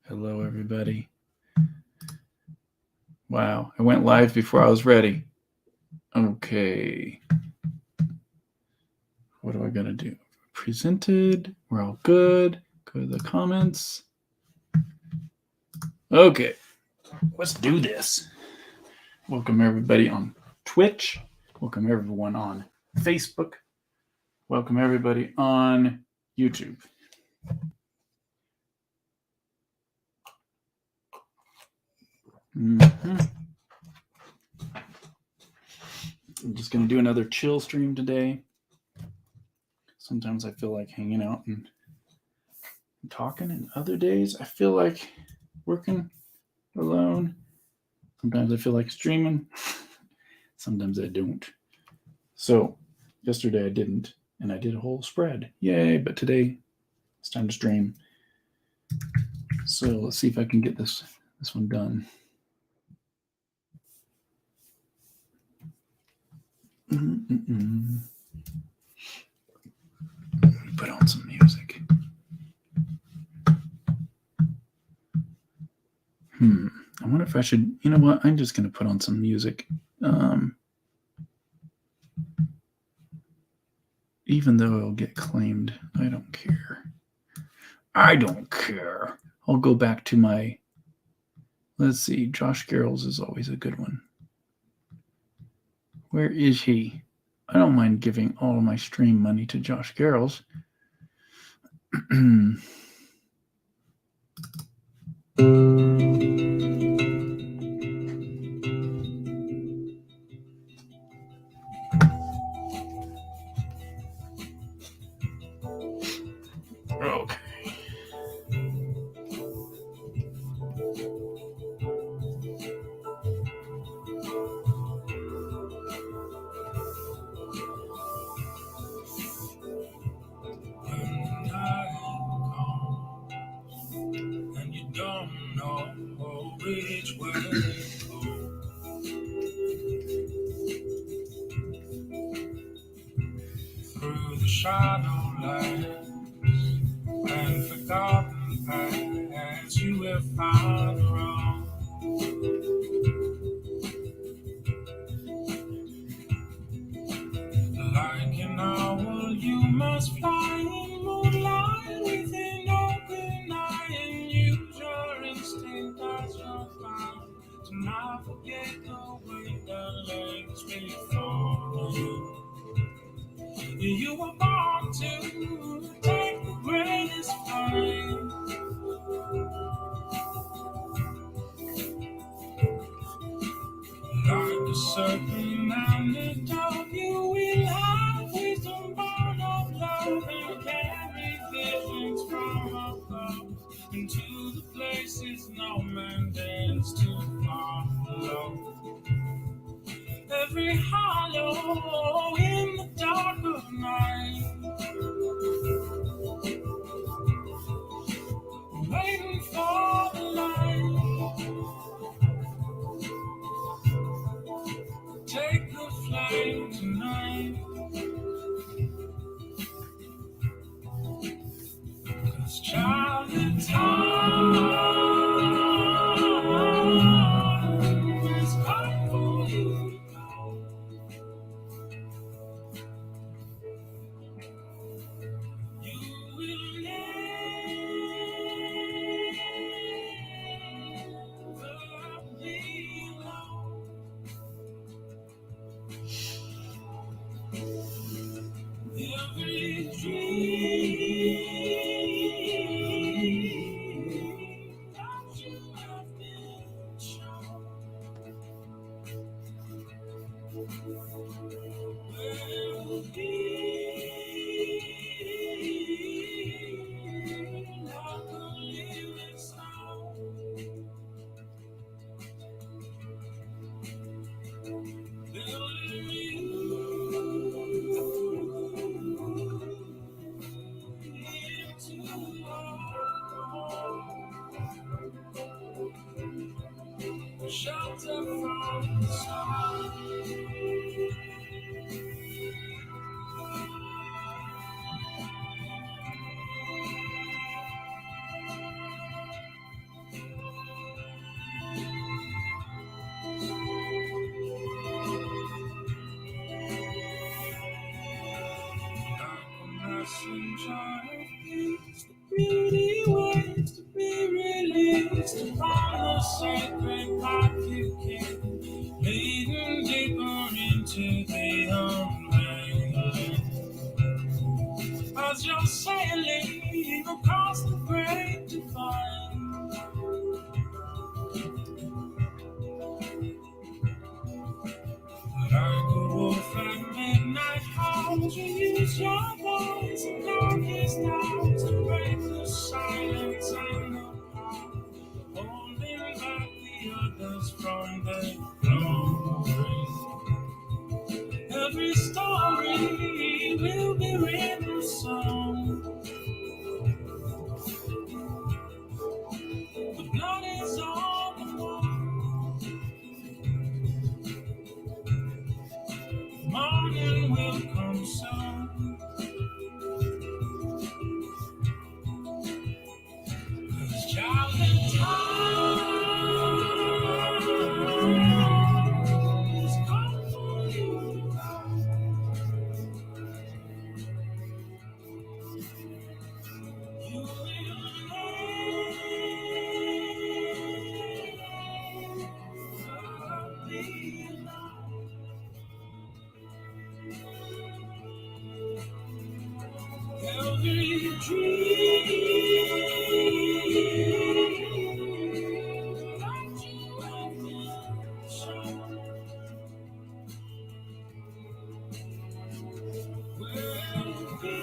Hello, everybody. Wow, I went live before I was ready. Okay. What do I gotta do? Presented. We're all good. Go to the comments. Okay, let's do this. Welcome, everybody on Twitch. Welcome, everyone on Facebook. Welcome, everybody on YouTube. Mm-hmm. I'm just going to do another chill stream today. Sometimes I feel like hanging out and talking, and other days I feel like working alone. Sometimes I feel like streaming. Sometimes I don't. So yesterday I didn't, and I did a whole spread. Yay, but today it's time to stream. So let's see if I can get this one done. Put on some music. I wonder if I should, you know what? I'm just going to put on some music. Even though it'll get claimed, I don't care. I don't care. I'll go back to my, let's see, Josh Garrels is always a good one. Where is he? I don't mind giving all of my stream money to Josh Garrels. Okay. And you don't know which way to go. Through the shadow lands and forgotten paths you will find around. Like an owl, you must fly in moonlight with an open eye and use your instinct as your guide to navigate the way that lays before you. You were born to take the greatest flight. Like a serpent and a dove, you will have wisdom born of love and carry visions from above into the places no man dares to follow. Every hollow in the dark of night, waiting for the light. Take the flame tonight, 'cause child, the time is come for you to go. You will never be alone. Every dream that you have been shown will be like a living stone. Building shelter from the sun. as you're sailing across the great divide. Like a wolf at midnight howls, you use your voice and darkest hours to break the silence and the power, holding back the others from their glory. Every story will be written song, but blood is all the more. Morning will come soon. 'Cause child in time is come for you. You will never be alone. Every dream that you have been shown will be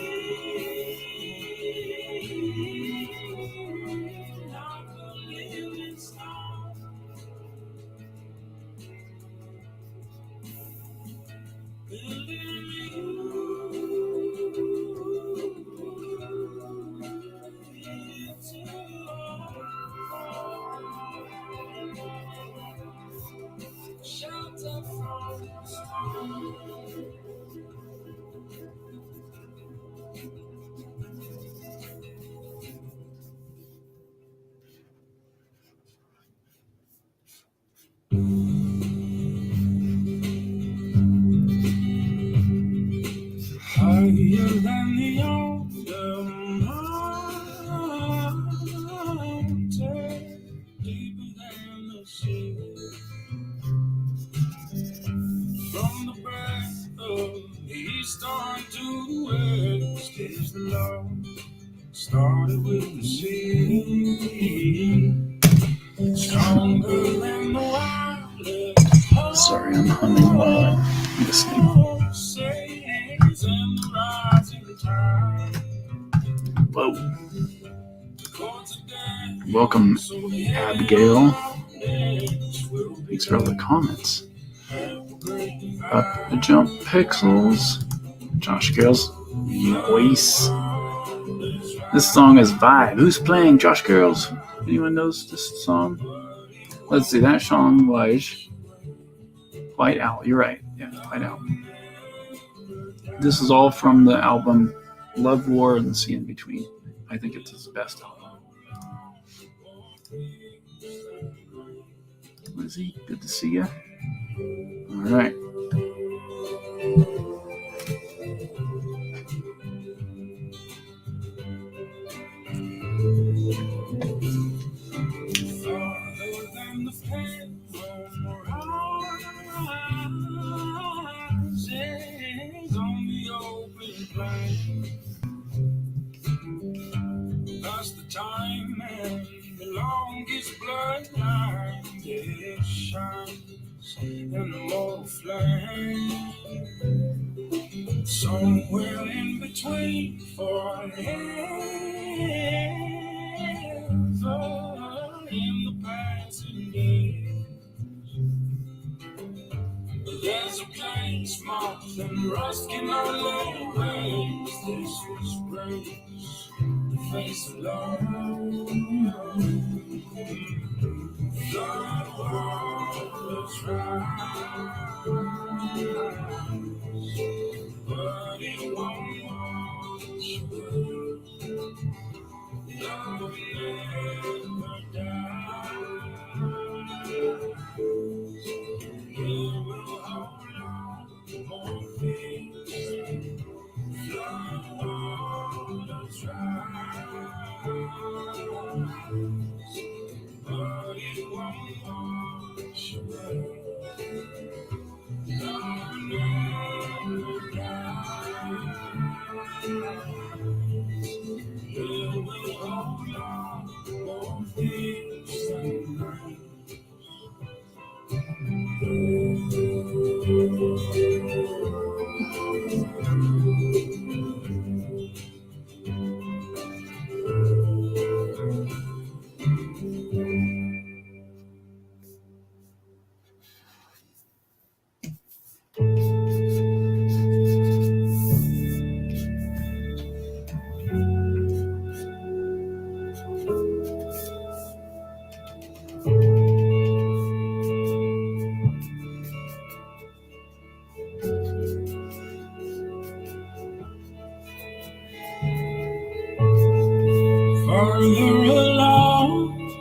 like a living stone. Building shelter from the storm. Higher than the older mountain, deeper than the sea. From the breath of the east on to the west is the love started with the sea. Stronger than the wildest. Sorry, I'm humming while I'm listening. Sails and the rising tide. Whoa. Welcome, Abigail. Thanks for all the comments. Up the jump pixels. Josh Girls voice. This song is Vibe. Who's playing Josh Girls? Anyone knows this song? Let's see, that song was White Owl. You're right. Yeah, White Owl. This is all from the album Love, War, and the Sea in Between. I think it's his best album. Lizzie, good to see you. All right. That's the time and the longest bloodline it shines in the mortal flame. Somewhere in between forever in the passing days. There's a place marked and rust cannot lay waste. This was grace, the face of love. God was right, but it won't wash away. Love never dies. It will hold on more things. Love was right, but it won't wash away. Love never dies. farther along.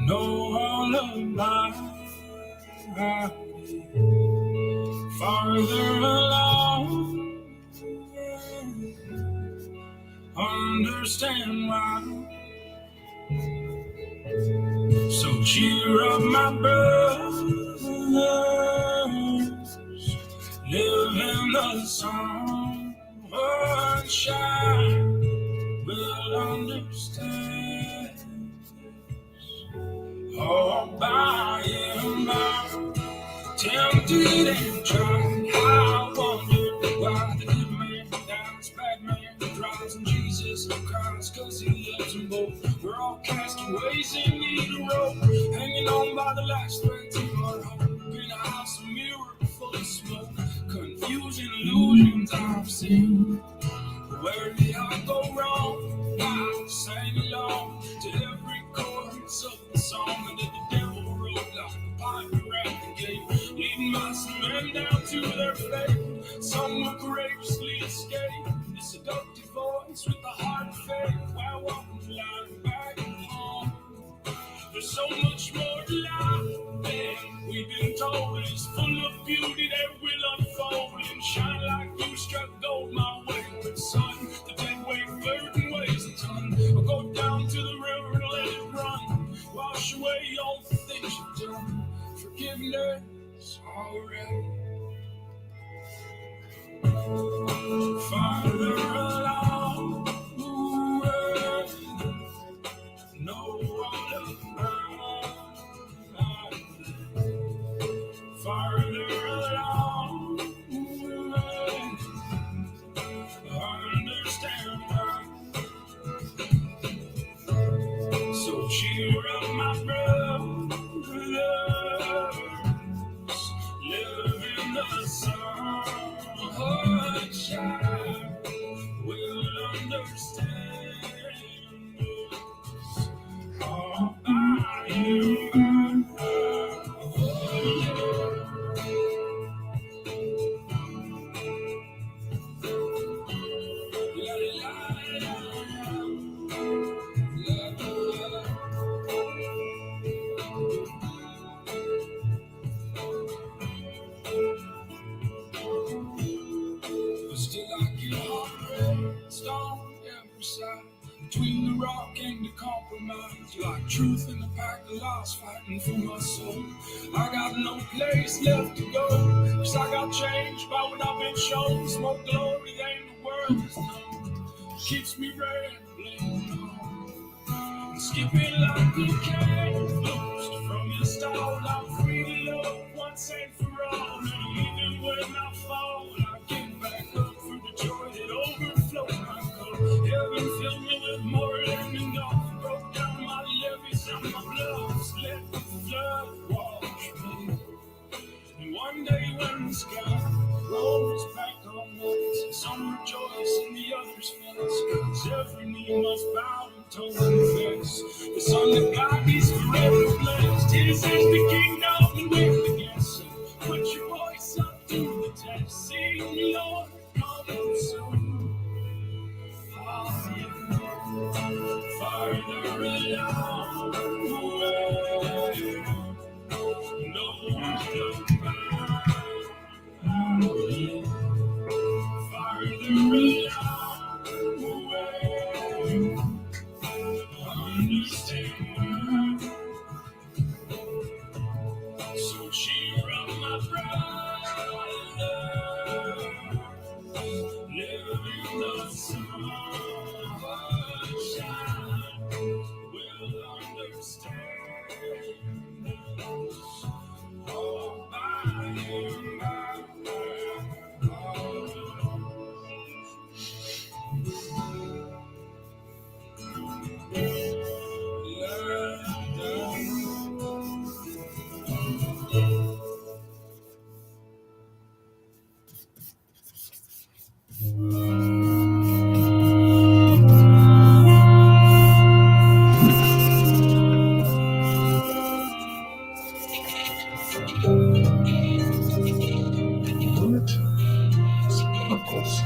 Know all about farther along. Understand why. So cheer up, my brothers. Live in the sunshine. Will understand. All by and by. Tempted and tried. I wondered why the good man dies, bad man drives, and Jesus cries, cause he loves them both. We're all castaways in need of rope, hanging on by the last thread to our hope. In a house of mirror full of smoke, confusing illusions I've seen. Where did I go wrong? I sang along to every chorus of the song that the devil wrote like a pirate at the gate, leading my men down to their fate. Some will courageously escape the seductive voice with the heart of faith, while walking the line back home. There's so much more to life than we've been told. It's full of beauty that will unfold and shine like you struck gold my way. But son, the dead weight burden weighs a ton. I'll go down to the river and let it run. Wash away all the things you've done. Forgiveness already. Farther along, no one farther along, understand why. So cheer up, my brothers, live in the sunshine, will understand all I am. Between the rock and the compromise, like truth in the pack of lies fighting for my soul. I got no place left to go, cause I got changed by what I've been shown. Smoke glory, ain't the world is known. Keeps me rambling on, skipping like a cat loosed from your stall. I'm free to love once and for all, and even when I fall, I get back up through the joy that overflows my cup. Heaven filled me with more than enough. Broke down my levees and my bluffs. Let the flood wash me. And one day when the sky rolls back on us, some rejoice and the others fuss. Cause every knee must bow and tongue confess. The Son of God is forever blessed. His is the kingdom and we're the guests. Put your voice up to the test. Sing, Lord, come soon. Farther along, no one farther along, understand. So cheer up, my brother, live in the sunshine, will understand. All by and by. Sparkles.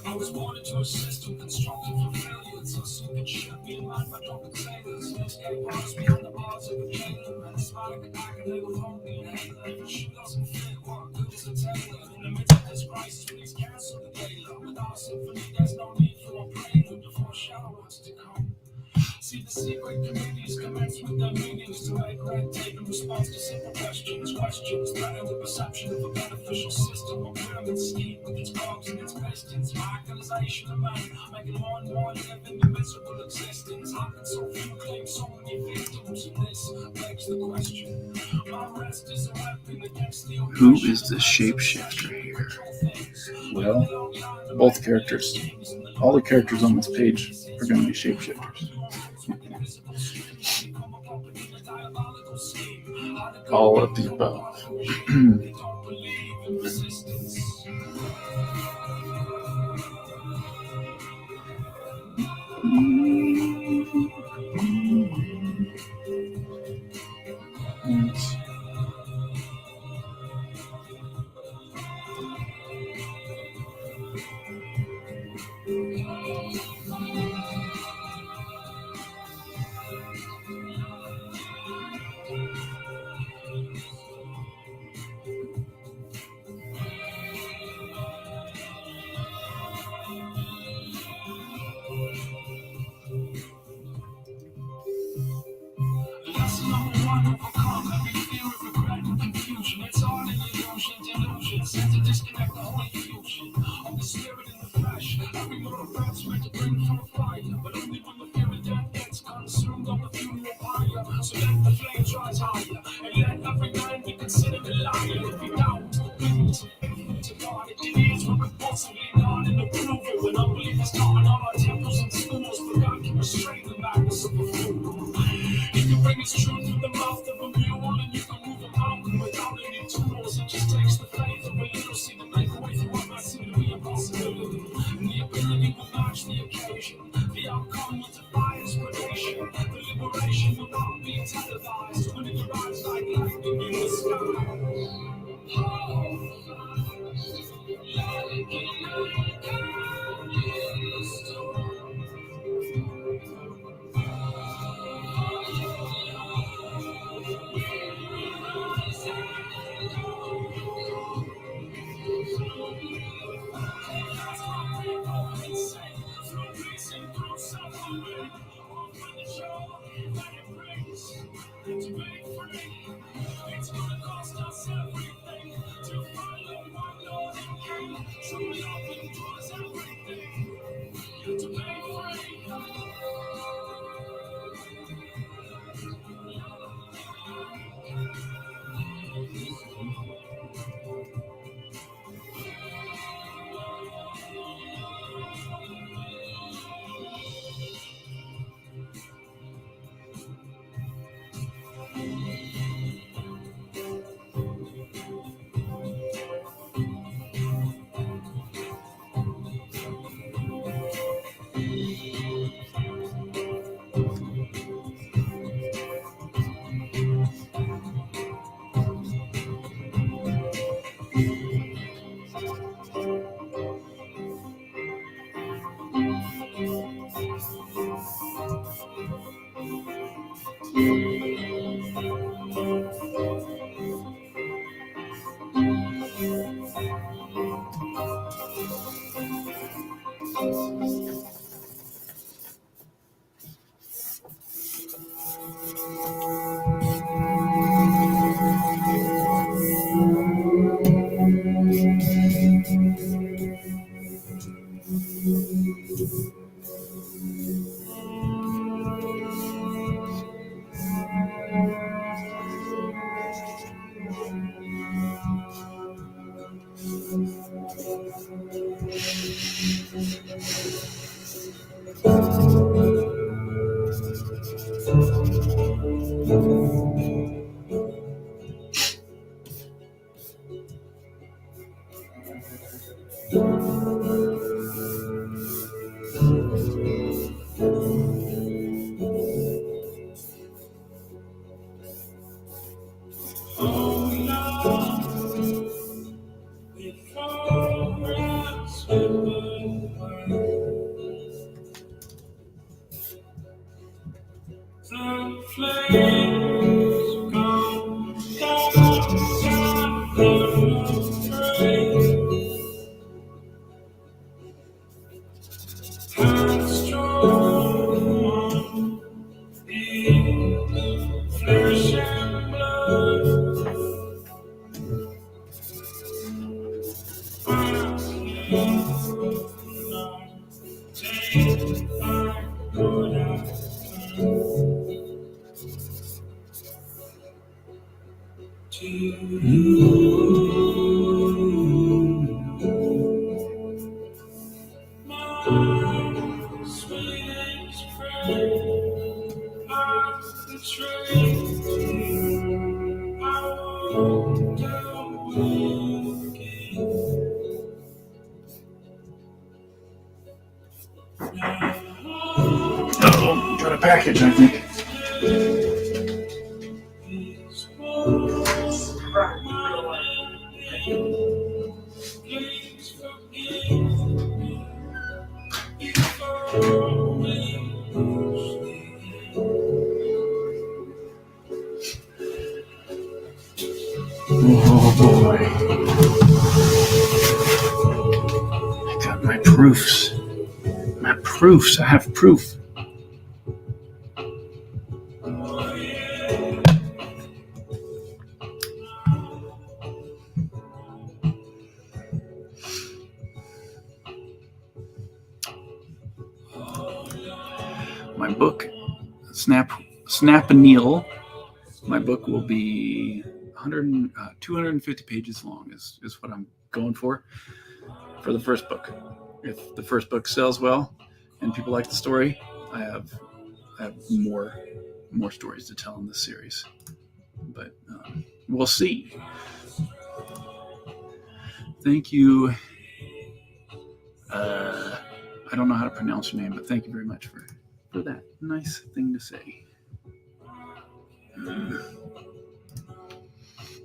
I was born into a system constructed for failure. So stupid shit me in mind by drunken sailors. Escape bars beyond the bars of a jailer. And a spark I can live with only an inhaler. If she doesn't fit, what good is a tailor? In the midst of this crisis, please cancel the gala. Without a symphony, there's no need for a prelude to foreshadow what's to come. See, the secret committees commence with their meetings to make red tape in response to simple questions. Questions threaten the perception of a beneficial system, a pyramid scheme with its cogs and its pistons. Radicalization of man, making more and more living a miserable existence. How can so few claim so many victims? And this begs the question. My rest is a weapon against the Who is the shapeshifter here? Well, both characters. All the characters on this page are going to be shapeshifters. All of the above. Lesson number one, overcome every fear of regret and confusion. It's all an illusion, delusion, sent to disconnect the holy fusion of the spirit and the flesh. Every mortal breath's meant to bring forth fire, but only when the fear of death gets consumed on the funeral pyre. So let the flames rise higher, and let every man be considered a liar. If you doubt the goodness of faith to God, it is we're compulsively not in approval. When unbelief is taught in all our temples and schools, but God can restrain the madness of a fool. He can bring his truth through the mouth of a mule, and you can move a mountain without any tools. It just takes the faith of a little seed to break away from what might seem to be a possibility. And the ability will match the occasion. The outcome will defy explanation. The liberation will not be televised when it arrives like lightning in the sky. It's gonna cost us everything to follow Oh no, before I slip away, the flames go down, how strong is flesh and blood. I cannot take my good to my sweetest friend. I betrayed you. I walked away Oh, got a package, I think. Please forgive me before we lose the Oh boy. I got my proofs. My proofs. I have proof. My book, Snap-a-Neal. My book will be 250 pages long is what I'm going for the first book. If the first book sells well and people like the story, I have more stories to tell in this series. But we'll see. Thank you. I don't know how to pronounce your name, but thank you very much for that nice thing to say.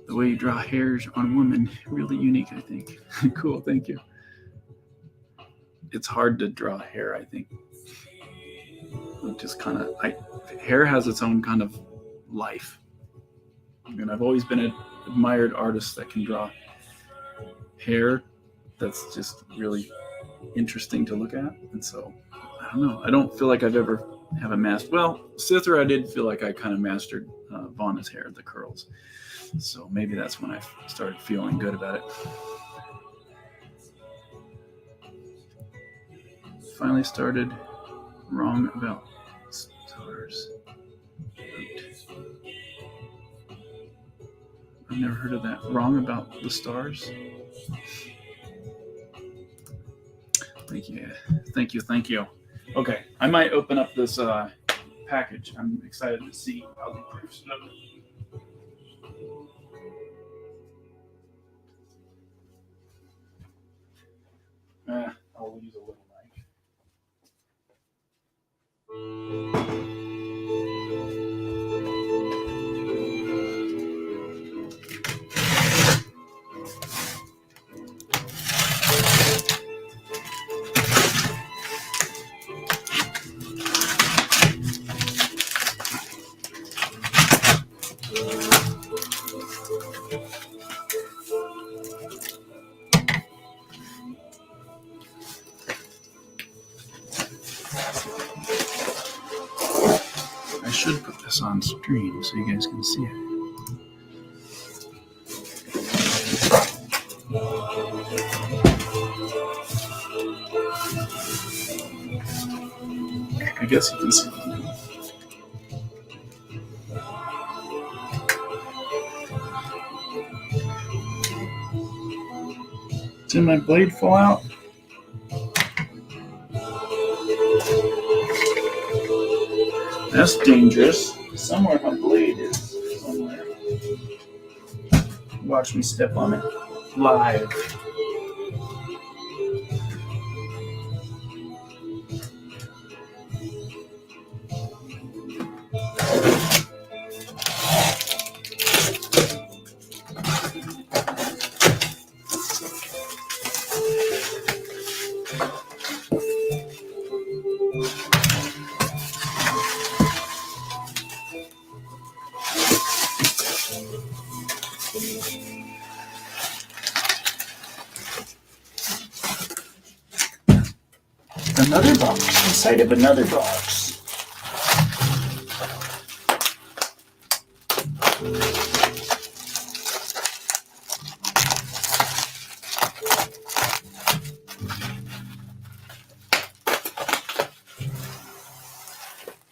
The way you draw hairs on a woman, really unique, I think. Cool, thank you. It's hard to draw hair, I think. It just kind of, hair has its own kind of life. And I've always been an admired artist that can draw hair that's just really interesting to look at. And so, I don't know. I don't feel like I've ever have a master. Well, Sithra, I did feel like I kind of mastered Vanna's hair, the curls. So maybe that's when I started feeling good about it. Finally started wrong about stars. I've never heard of that. Wrong about the stars. Thank you. Okay, I might open up this package. I'm excited to see how the proofs look. I'll use a little knife. I should put this on stream so you guys can see it. I guess you can see it now. Did my blade fall out? That's dangerous. Somewhere my blade is. Somewhere. Watch me step on it live. Another box inside of another box.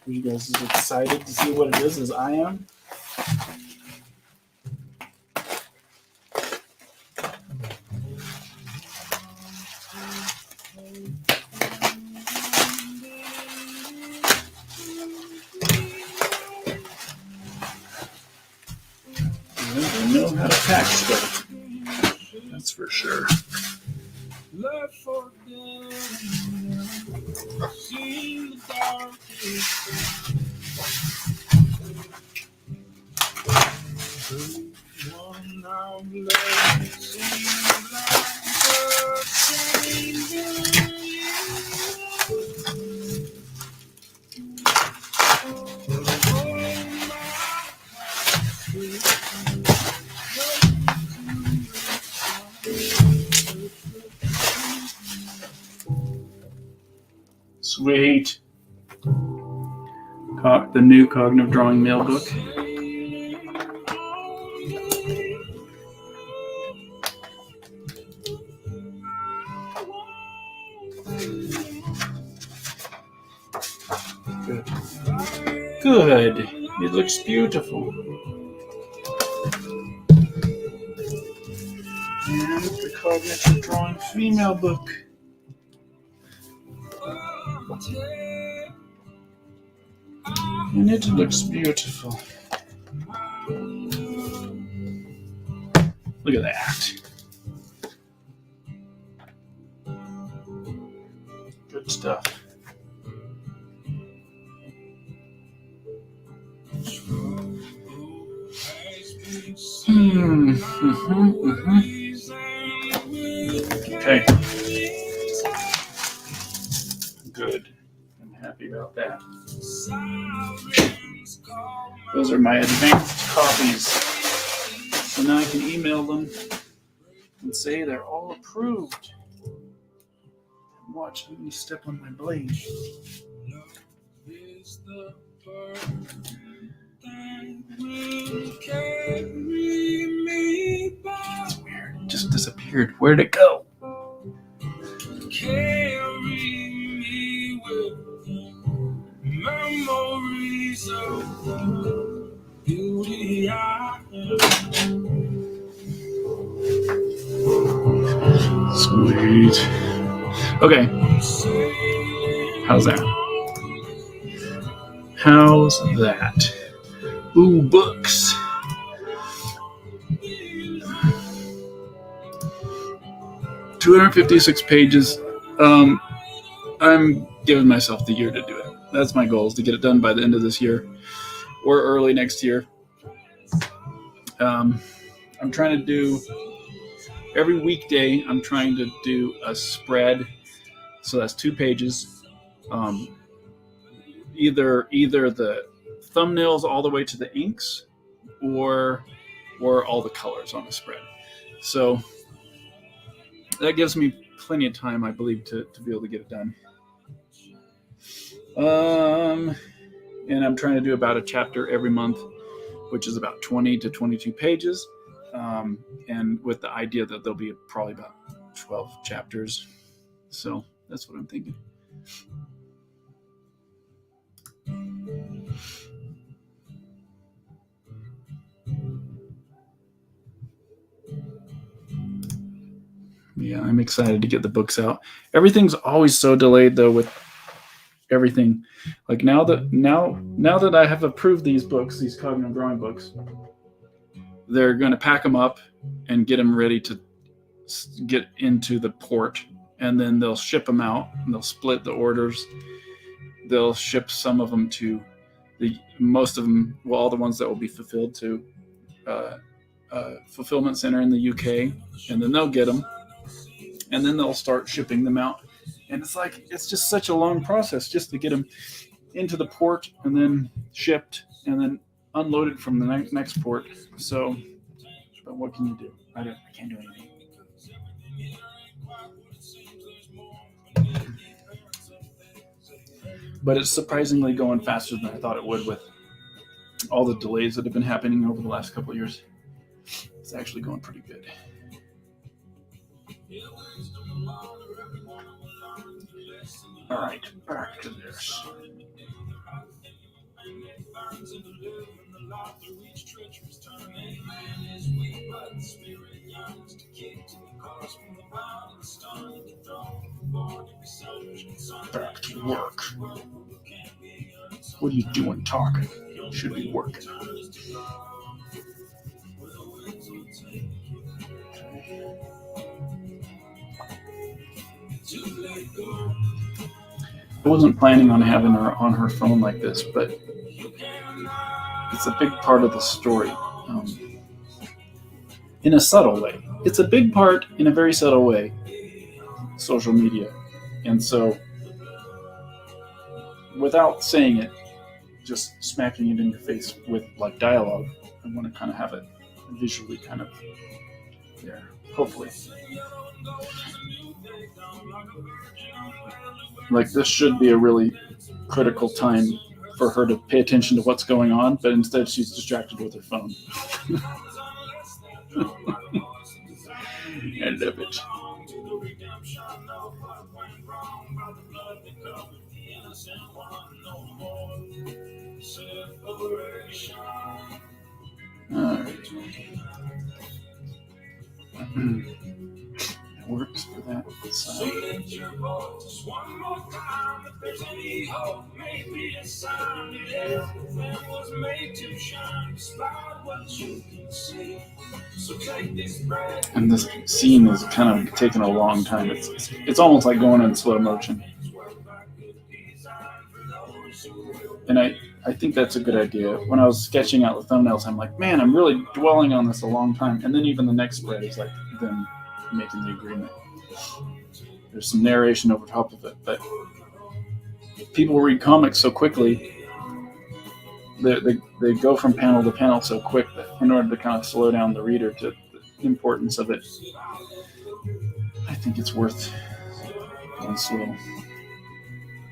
Are you guys as excited to see what it is as I am? I know how to pack stuff. That's for sure. Left for dead, seen the darkest. The one I'm left seems like a changing Sweet. The new Cognitive Drawing Mail Book. Good. Good. It looks beautiful. And the Cognitive Drawing Female Book. And it looks beautiful. Look at that. Good stuff. Okay. Good. I'm happy about that. Those are my advanced copies. So now I can email them and say they're all approved. Watch me step on my blade. It's weird. It just disappeared. Where'd it go? Carry me with memories of the beauty I am. Sweet. Okay. How's that? How's that? Ooh, books. $256 pages. I'm giving myself the year to do it. That's my goal, is to get it done by the end of this year or early next year. I'm trying to do every weekday. I'm trying to do a spread, so that's 2 pages. Either the thumbnails all the way to the inks, or all the colors on the spread. So that gives me plenty of time, I believe, to be able to get it done. And I'm trying to do about a chapter every month, which is about 20 to 22 pages. And with the idea that there'll be probably about 12 chapters. So that's what I'm thinking. Yeah, I'm excited to get the books out. Everything's always so delayed though with everything. Like now that I have approved these books, these cognitive drawing books, they're going to pack them up and get them ready to get into the port, and then they'll ship them out and they'll split the orders. They'll ship some of them to most of them, well, all the ones that will be fulfilled to fulfillment center in the UK, and then they'll get them, and then they'll start shipping them out. And it's just such a long process just to get them into the port and then shipped and then unloaded from the next port. So, but what can you do? I can't do anything. But it's surprisingly going faster than I thought it would with all the delays that have been happening over the last couple of years. It's actually going pretty good. All right, back to this. Back to work. What are you doing talking? Should be working. I wasn't planning on having her on her phone like this, but it's a big part of the story. In a subtle way. It's a big part in a very subtle way. Social media. And so, without saying it, just smacking it in your face with like dialogue, I want to kind of have it visually kind of there, hopefully. Like, this should be a really critical time for her to pay attention to what's going on, but instead she's distracted with her phone. I love it. All right. It works for that side. And this scene is kind of taking a long time. It's almost like going in slow motion. And I think that's a good idea. When I was sketching out the thumbnails, I'm like, man, I'm really dwelling on this a long time. And then even the next spread is like them making the agreement. There's some narration over top of it, but people read comics so quickly. They go from panel to panel so quick that in order to kind of slow down the reader to the importance of it, I think it's worth going slow,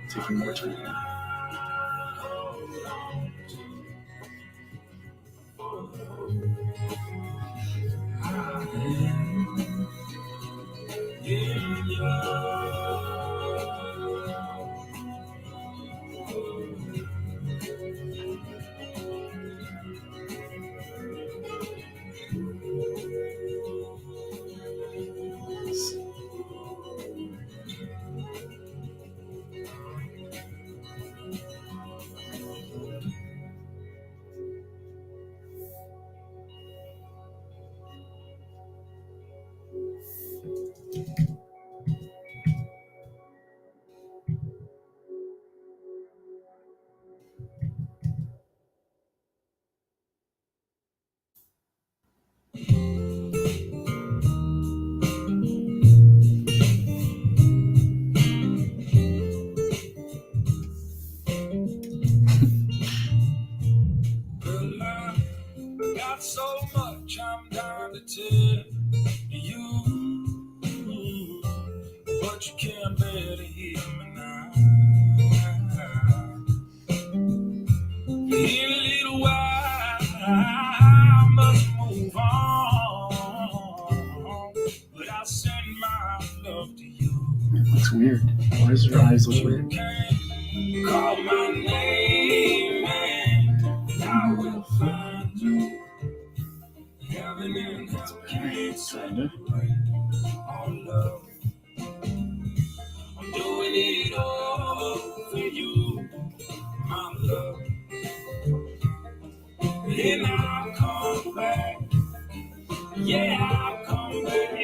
taking more time. got so much I'm down to tell you, but you can't bear to hear me now. In a little while, I must move on, but I'll send my love to you. It looks weird. Why does her eyes look weird? Call my name and I will find you. Heaven and hell can't separate our love. I'm doing it all for you, my love. And I'll come back. Yeah, I'll come back.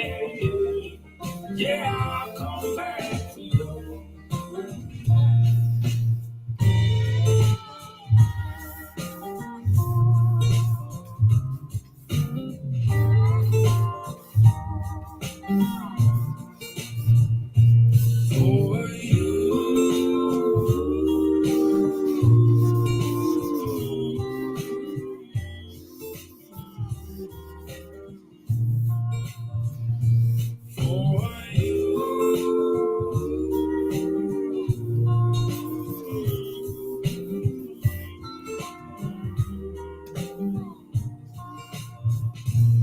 Yeah, I'll come back to you. For you. For you.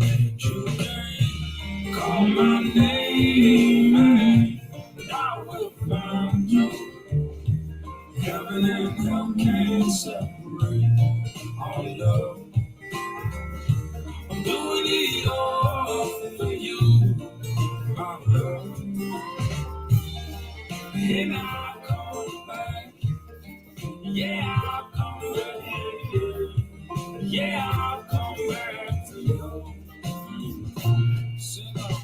And you can call my name and I will find you. Heaven and hell can't separate our love. I'm doing it all for you, my love. And I'll come back. Yeah, I'll come back. Yeah, I'll come back to you. Sing on.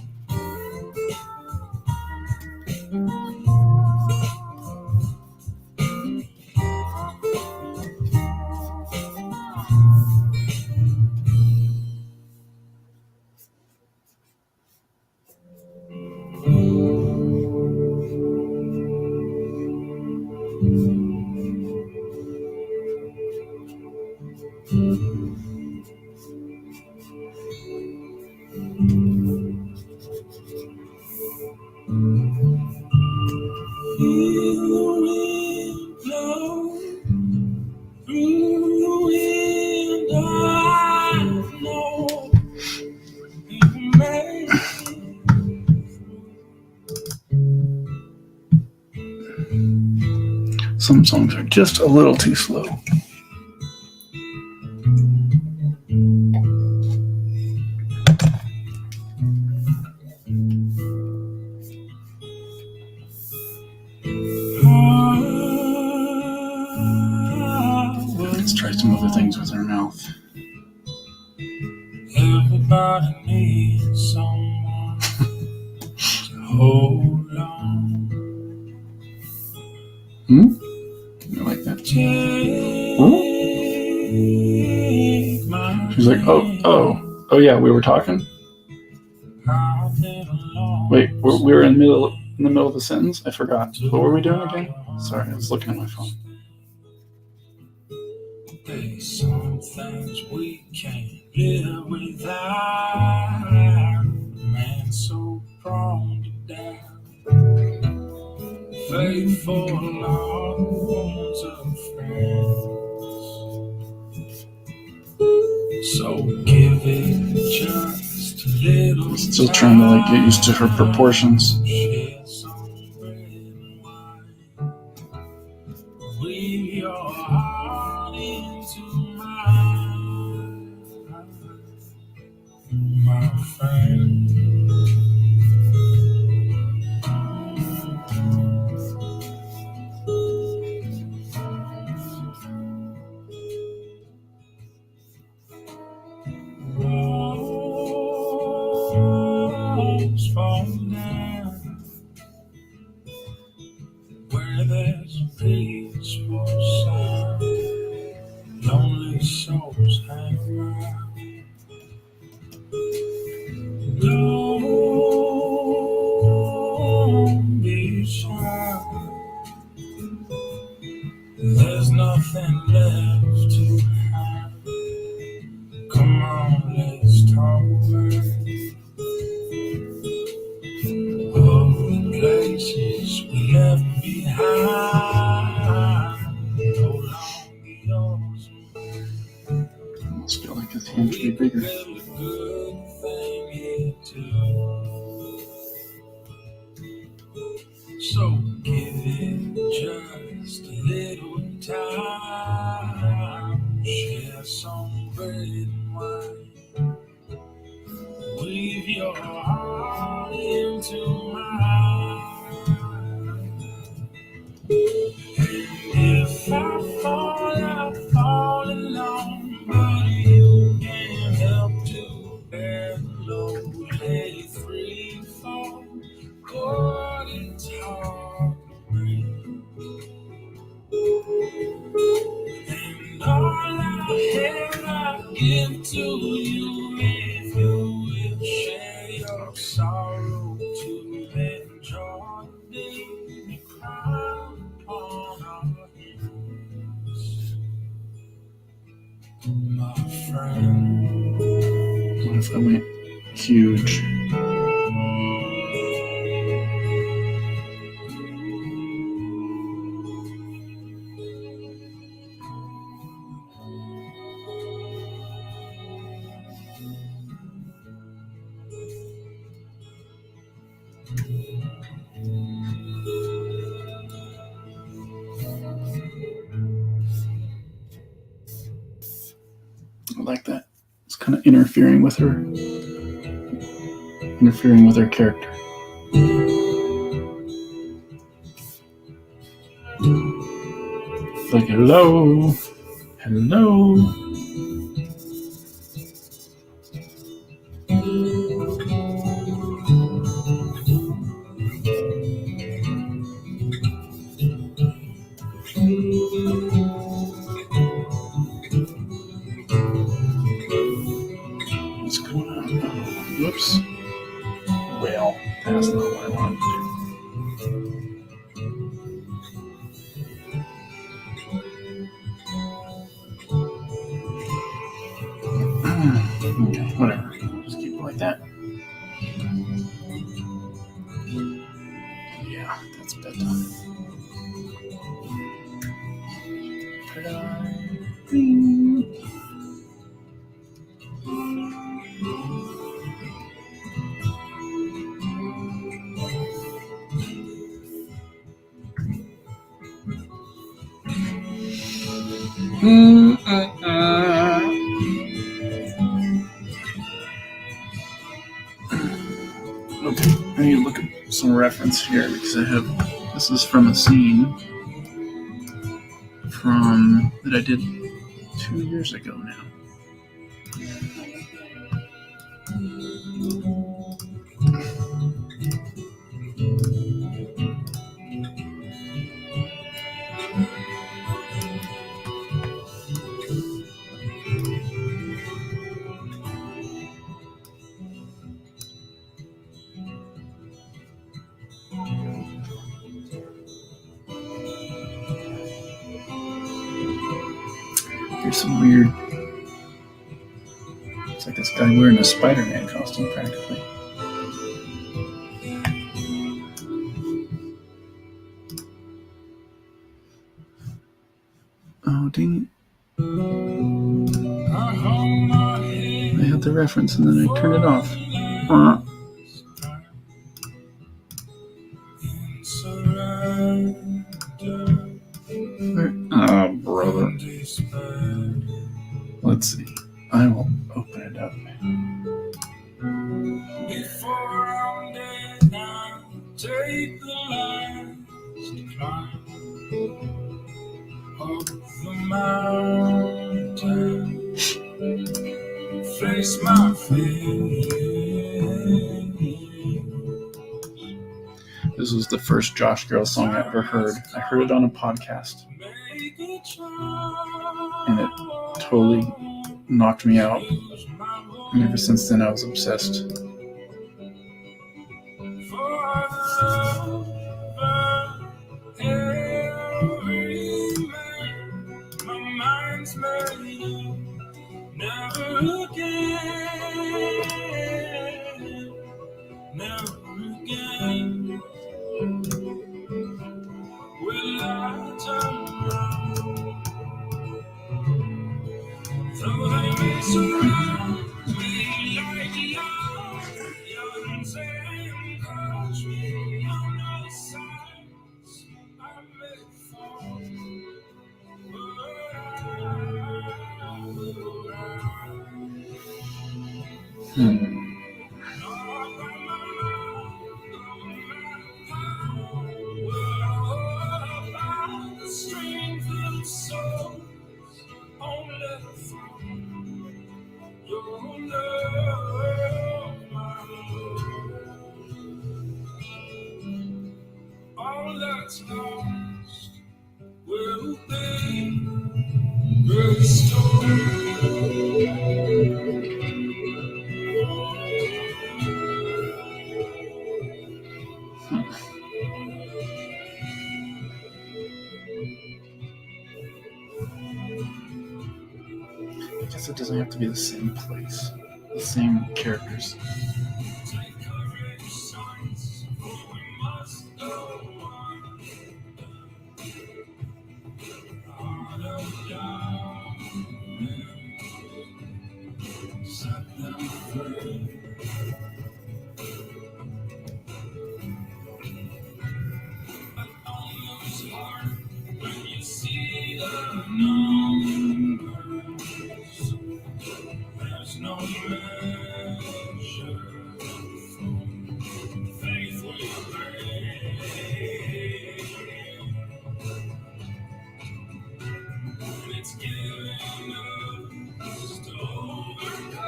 Feel the wind blow through the wind. I know you made Some songs are just a little too slow. Let's try some other things with her mouth. Everybody needs someone to hold on. You like that? Take my She's like, oh yeah, we were talking. Wait, we were in the middle of the sentence. I forgot. What were we doing again? Sorry, I was looking at my phone. There's some things we can't live without. Man so prone to doubt. Faithful arms of friends. So give it just a little. Still trying to get used to her proportions. Share some bread and wine. Breathe your heart into mine, my friend. Walls fall down where there's a peaceful sound. Lonely souls hang around. Don't be shy. There's nothing left to hide. Come on. his hand should be bigger. So give it just a little time. Share some bread and wine. Weave your heart into mine. And if I fall alone, but you can't help to bear the load. Let it free fall. God, it's hard to breathe. And all I have, I give to you. If you will share your sorrow to enjoy the crown upon our heads, my friend. What if I went huge? I like that. It's kind of interfering with her character. Like, hello. What's going on? Oh, whoops. Well, that's not what I wanted to do. Okay, whatever. Just keep it like that. Yeah, that's bedtime. Bing. Okay, I need to look at some reference here because this is from a scene that I did 2 years ago now. Here's some weird. It's like this guy wearing a Spider-Man costume practically. Oh, dang it. I had the reference and then I turned it off. Oh, brother. Let's see. I will open it up. Before I'm dead, I'll take the last climb up the mountain, face my fears. This was the first Josh Girl song I ever heard. I heard it on a podcast, and it totally knocked me out. And ever since then, I was obsessed. So surround me like love. Young and touch me on all sides. I may fall, but I will rise. Not by my might, nor by the strength of the soul, only from your love, my Lord. All that's lost will be restored. I guess it doesn't have to be the same place, the same characters. Take courage, sons, for we must go on. Out of darkness, set them free. On lose heart when you see the numbers. There's no measure for faith will break. And it's giving us to overcome.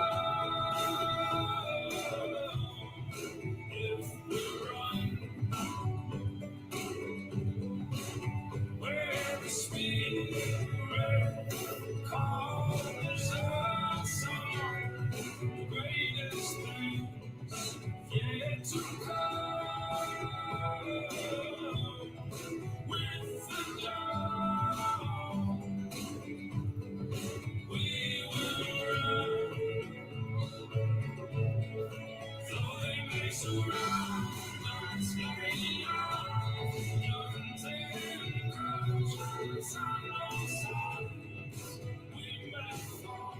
If we run where the Spirit calls us on, the greatest things yet to come. With the dawn, we will run, though they may surround us, carry on. Guns and crutches on all sides, we may fall,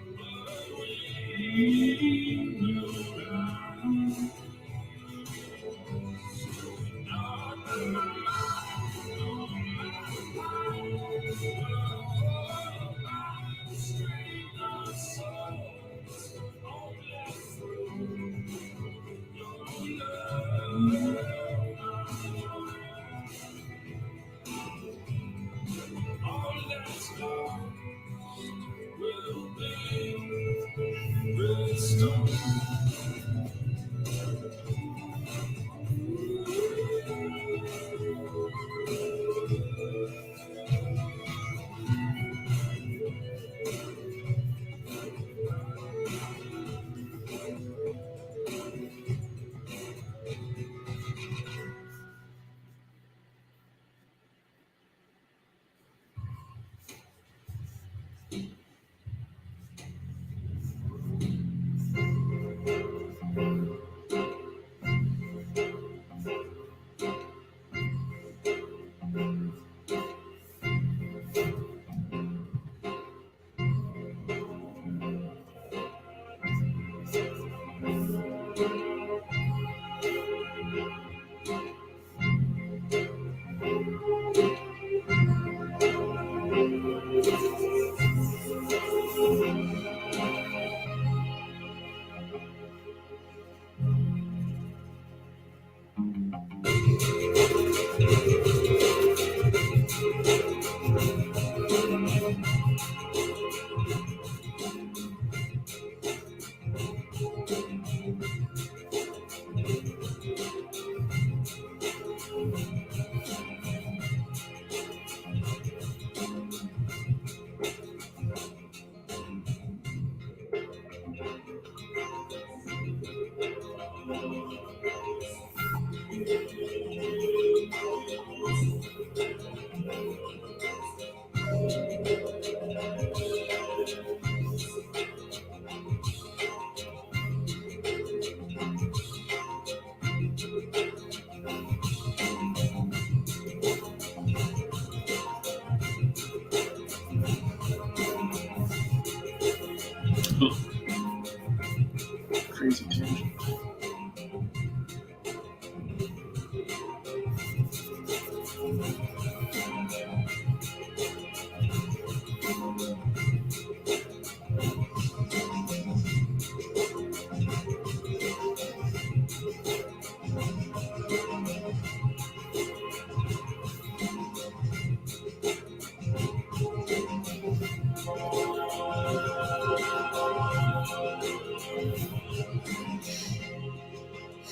but we will rise. Not by my might, nor by the strength of souls, only through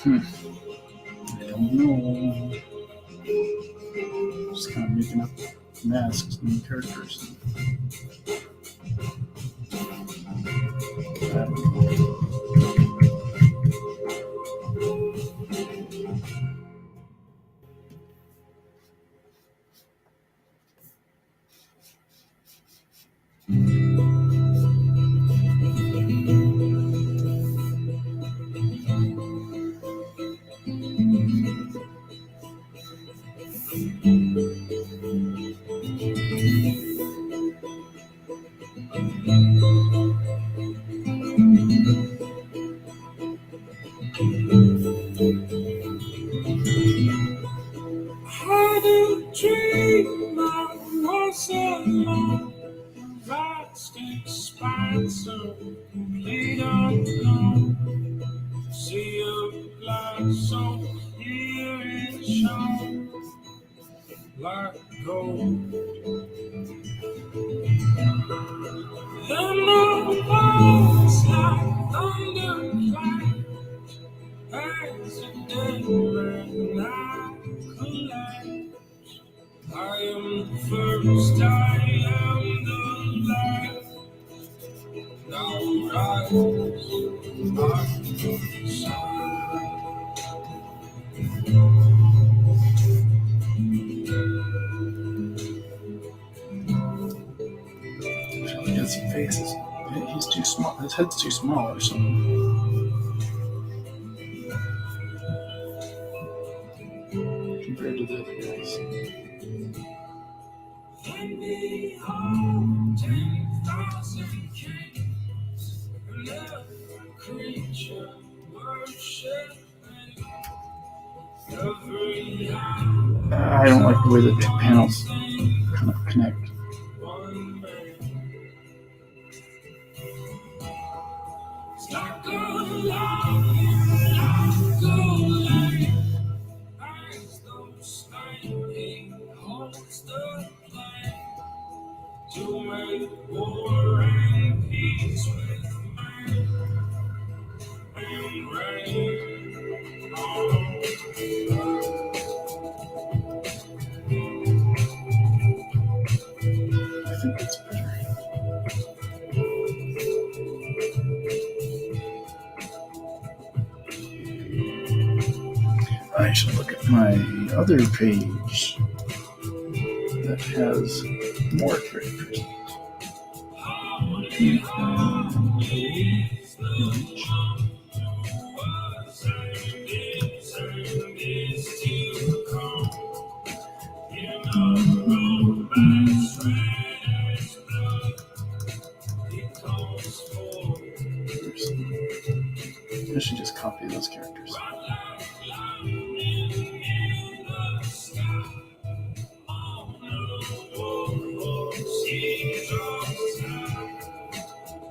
I don't know. Just kind of making up masks and characters. I don't know. Had a dream I was alone, vast expanse of complete unknown. Sea of glass so clear it shone like gold. Then the walls like thunderclap as a dead man I collapse. I am the first, I am the last. Now rise, I'm the sun. He has some faces. He's too small. His head's too small or something. Compared to the other guys. Let me hold 10,000 kings, and every creature worship me. Every hour, I don't like the way that the panels kind of connect. one man. Stuck along in Alcohol, as though Stein holds the plan to make war and peace with man and reign on earth. I think that's better. I should look at my other page that has more characters. Holy, holy is the one who was and is to come. In a romance red as blood, he comes forth. I should just copy those characters. Bright like lightning in the sky. On a warhorse he draws nigh.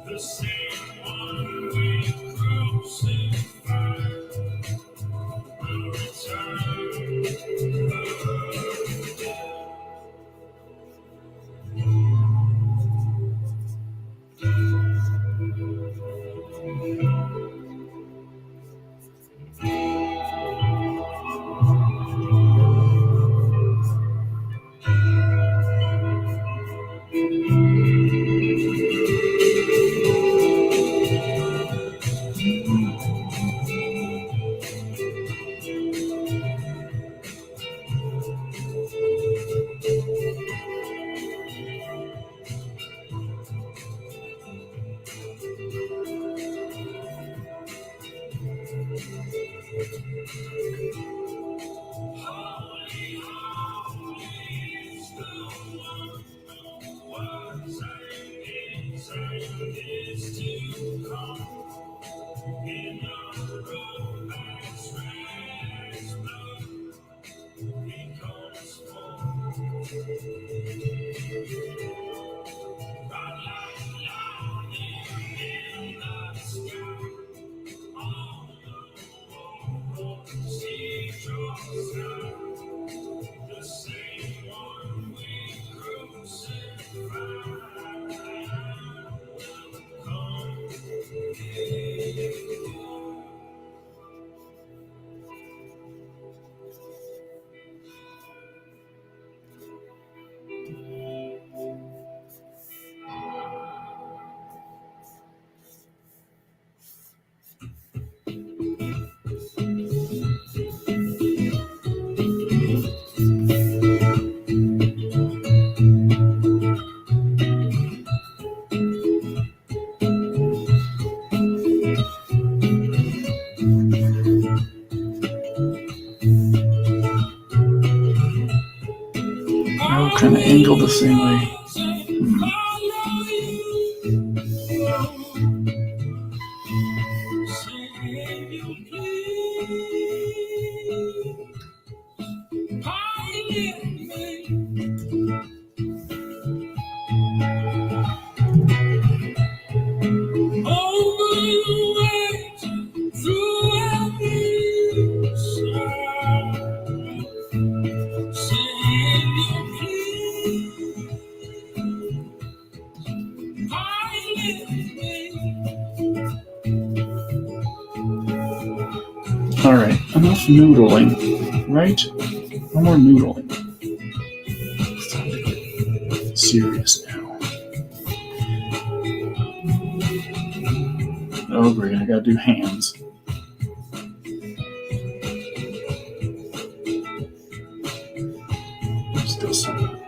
The same one we crucified will return again. Holy, holy is the one who was and is to come. In a romance red as blood, he comes forth. Bright like lightning in the sky. On the warhorse he draws nigh. The same one we crucified will come again. angled the same way. All right, enough noodling, right? No more noodling. It's time to get serious now. Oh, great, I gotta do hands. Still some.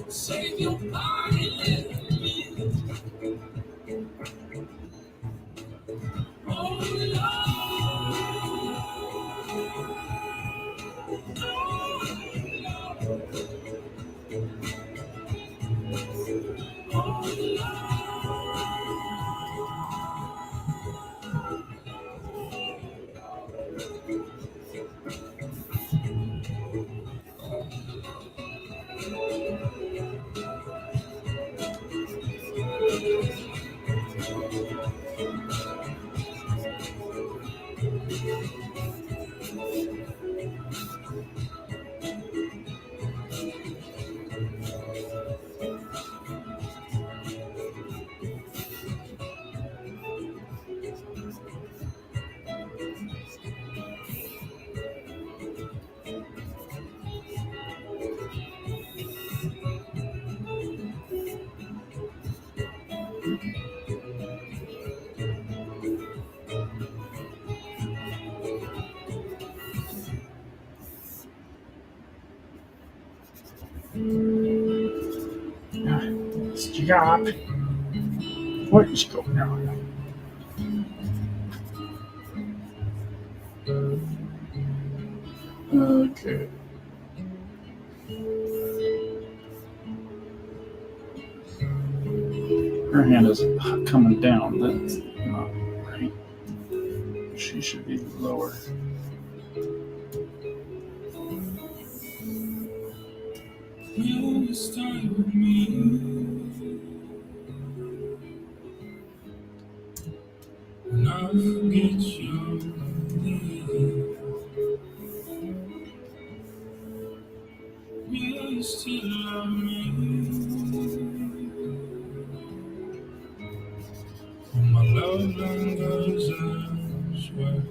Save your body, let me. Oh, Stop. What is going on? Okay. Her hand is coming down. That's not right. She should be lower. You stay with me. And I forget your name. You still love me. My love lingers elsewhere.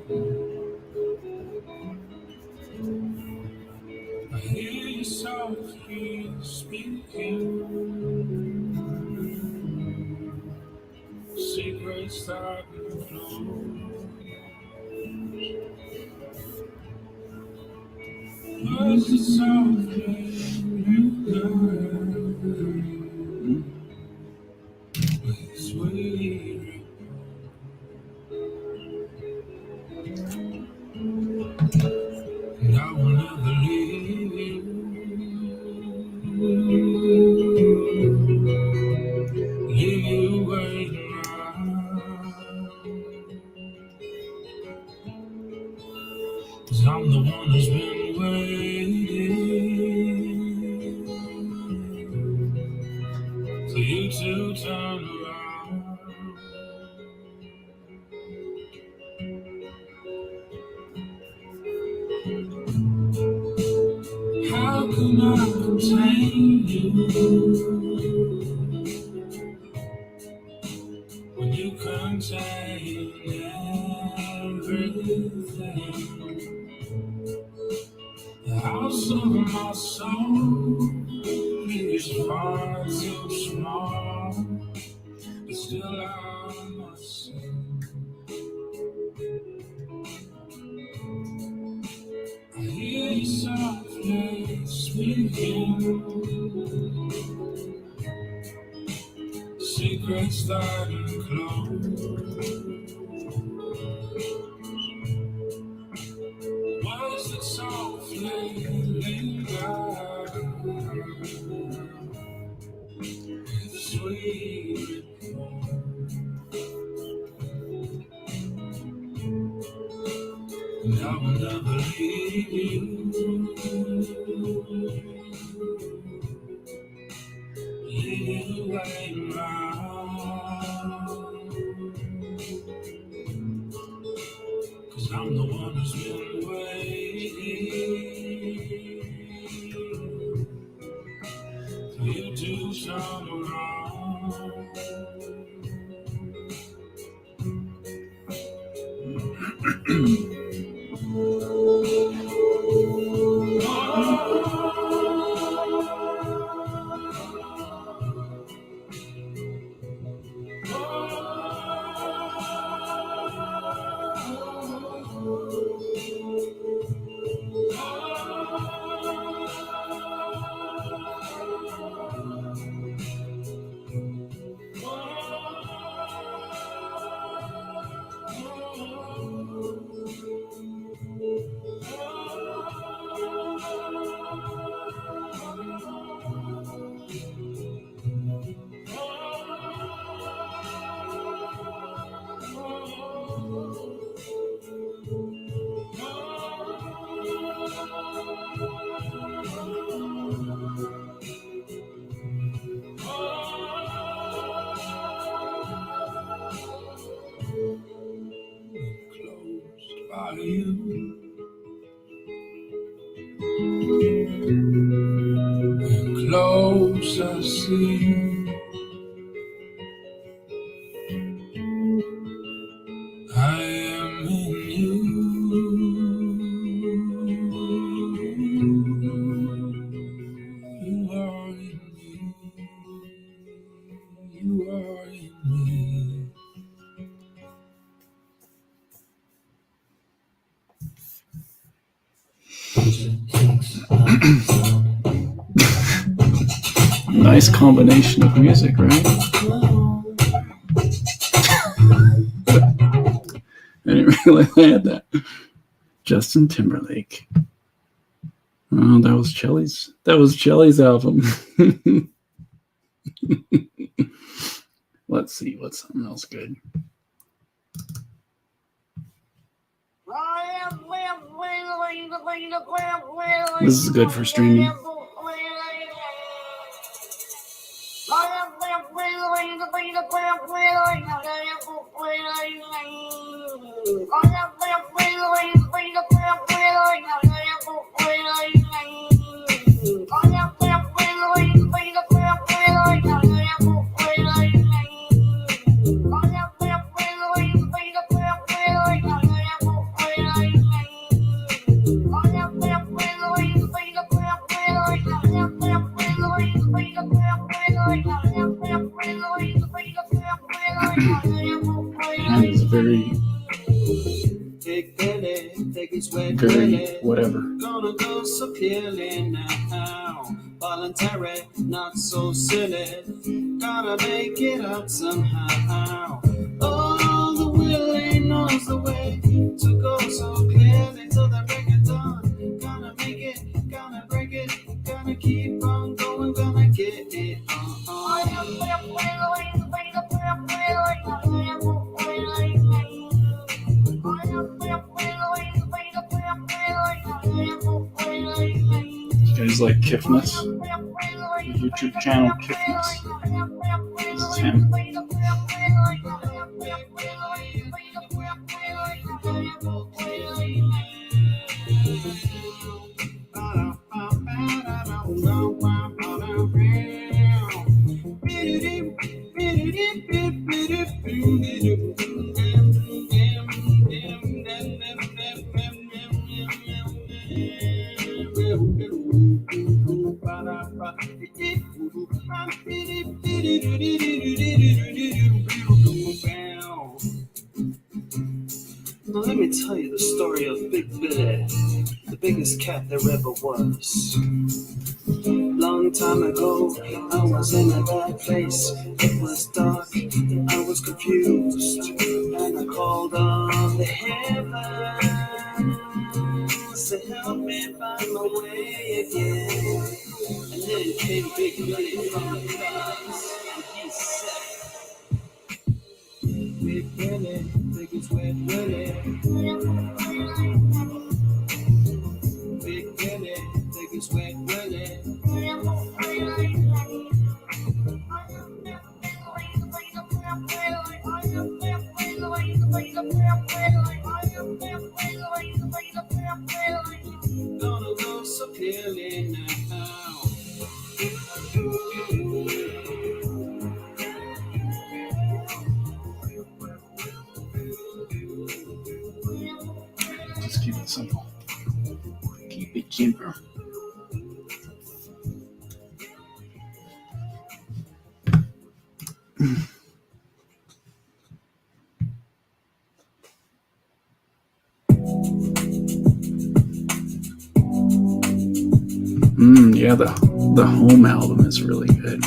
I hear you softly speaking. Secrets that flow. Words that softly linger. With sweet. And I will never leave you. Leave you waiting around. 'Cause I'm the one who's been waiting for you to turn around. How can I contain you when you contain everything? far too small, but still I must sing. I hear you softly speaking, secrets that enclose, words that softly linger, sweet. And I will never leave you right now. 'Cause I'm the one who's been waiting for you to turn around. Close by you, and close I see. I am in you. You are in me. You are in me. Nice combination of music, right? I didn't realize I had that. Justin Timberlake. Oh, that was Chelly's album. Let's see what's something else good. This is good for streaming. That is very whatever. Gonna go so clearly now. Voluntary, not so silly. Gotta make it up somehow. Oh, the willing knows the way to go so clearly till the break of dawn. Gonna make it, gonna break it, gonna keep on going, gonna get it on. You guys like Kiffness? The YouTube channel Kiffness. This is him. Now let me tell you the story of Big Billy, the biggest cat there ever was. Long time ago, I was in a bad place. It was dark, I was confused, and I called on the heavens to help me find my way again. And then came Big Billy from the clouds, and he said, Big Billy, biggest wet Willie. Big Billy, biggest wet Willie. Gonna go so clearly now. Just keep it simple. Keep it cheaper. Yeah, the Home album is really good.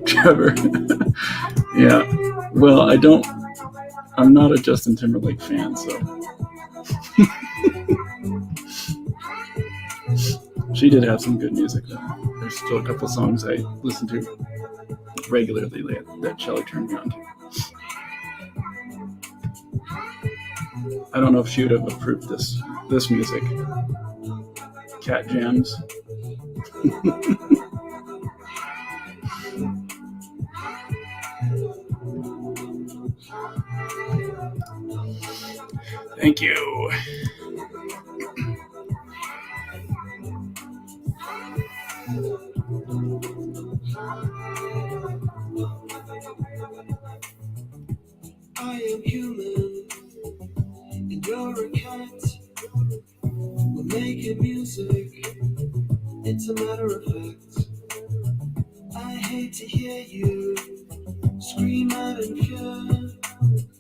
Trevor. Yeah. Well, I'm not a Justin Timberlake fan, so. She did have some good music, though. There's still a couple songs I listen to regularly that Shelley turned me on to. I don't know if she would have approved this music. Cat jams. Thank you. I am human, and you're a cat. We're making music, it's a matter of fact. I hate to hear you scream out in fear,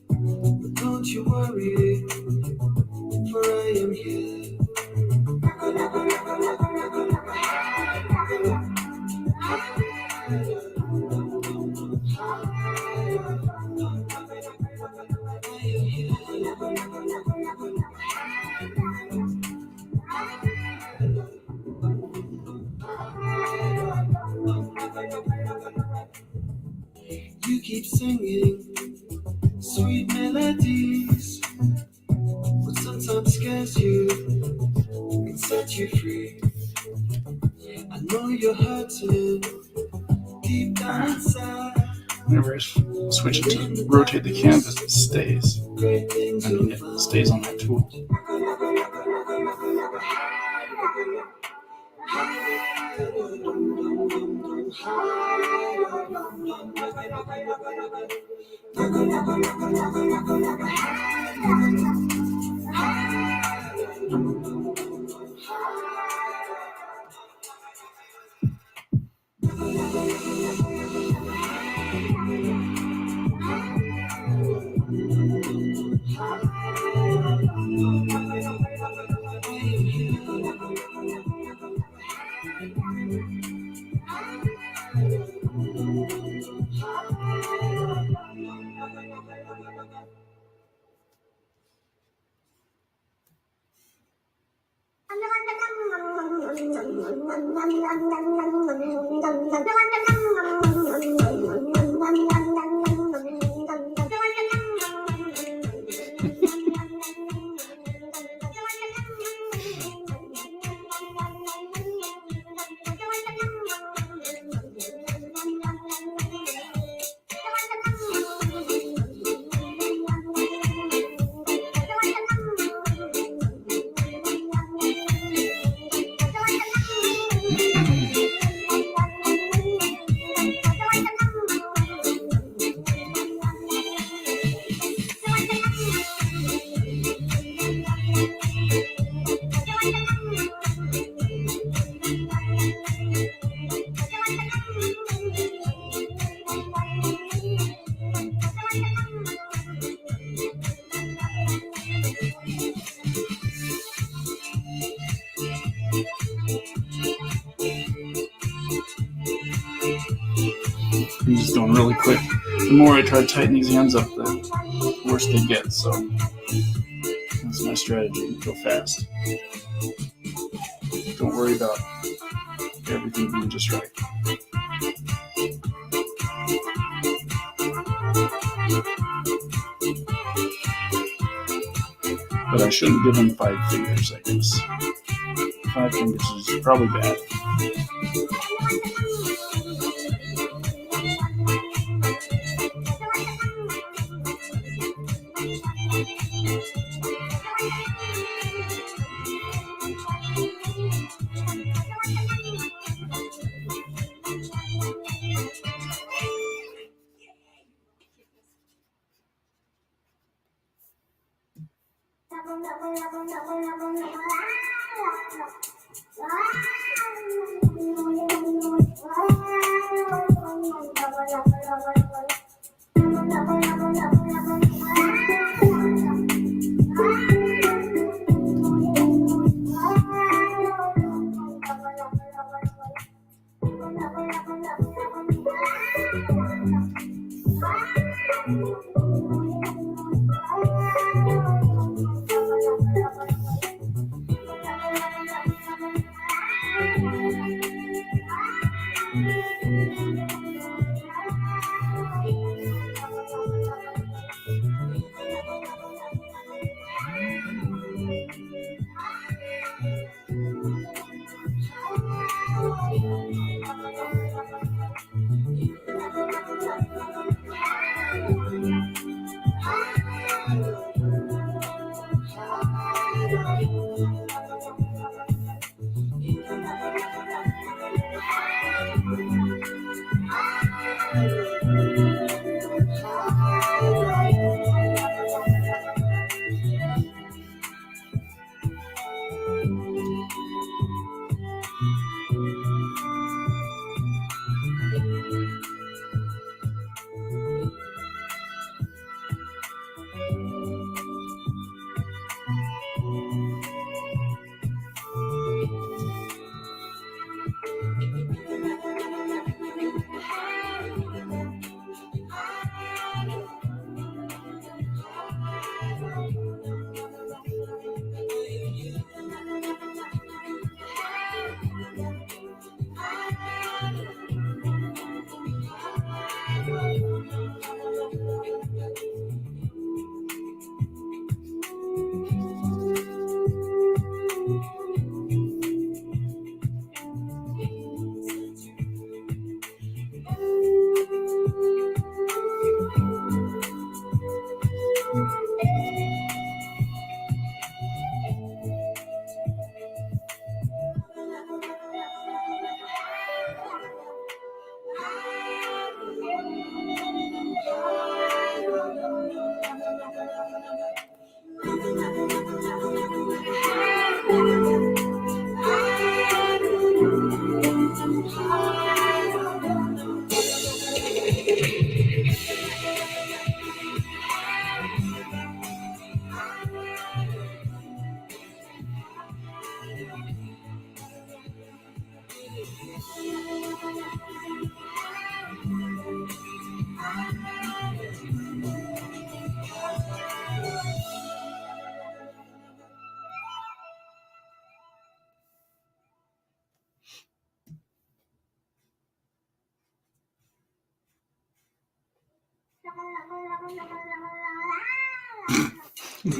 but don't you worry, for I am here. You keep singing sweet melodies, what sometimes scares you and sets you free. I know you're hurting deep down inside. Whenever I switch it to rotate the canvas, it stays. Great things I mean, it stays on that tool. I'm just going really quick. The more I try to tighten these hands up, the worse they get. So that's my strategy. Go fast. Don't worry about everything being just right. But I shouldn't give them 5 fingers, I guess. 5 fingers is probably bad.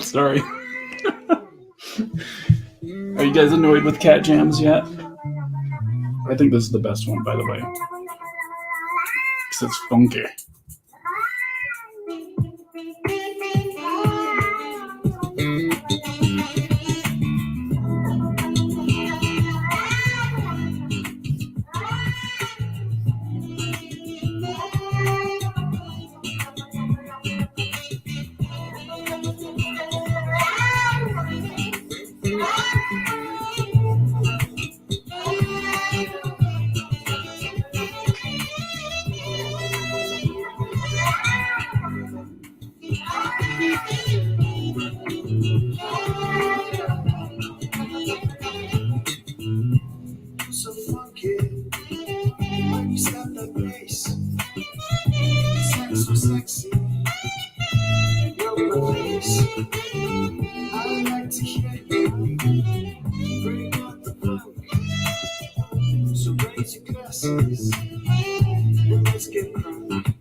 Sorry. Are you guys annoyed with cat jams yet? I think this is the best one, by the way. Because it's funky. So raise your glasses and let's get crunk.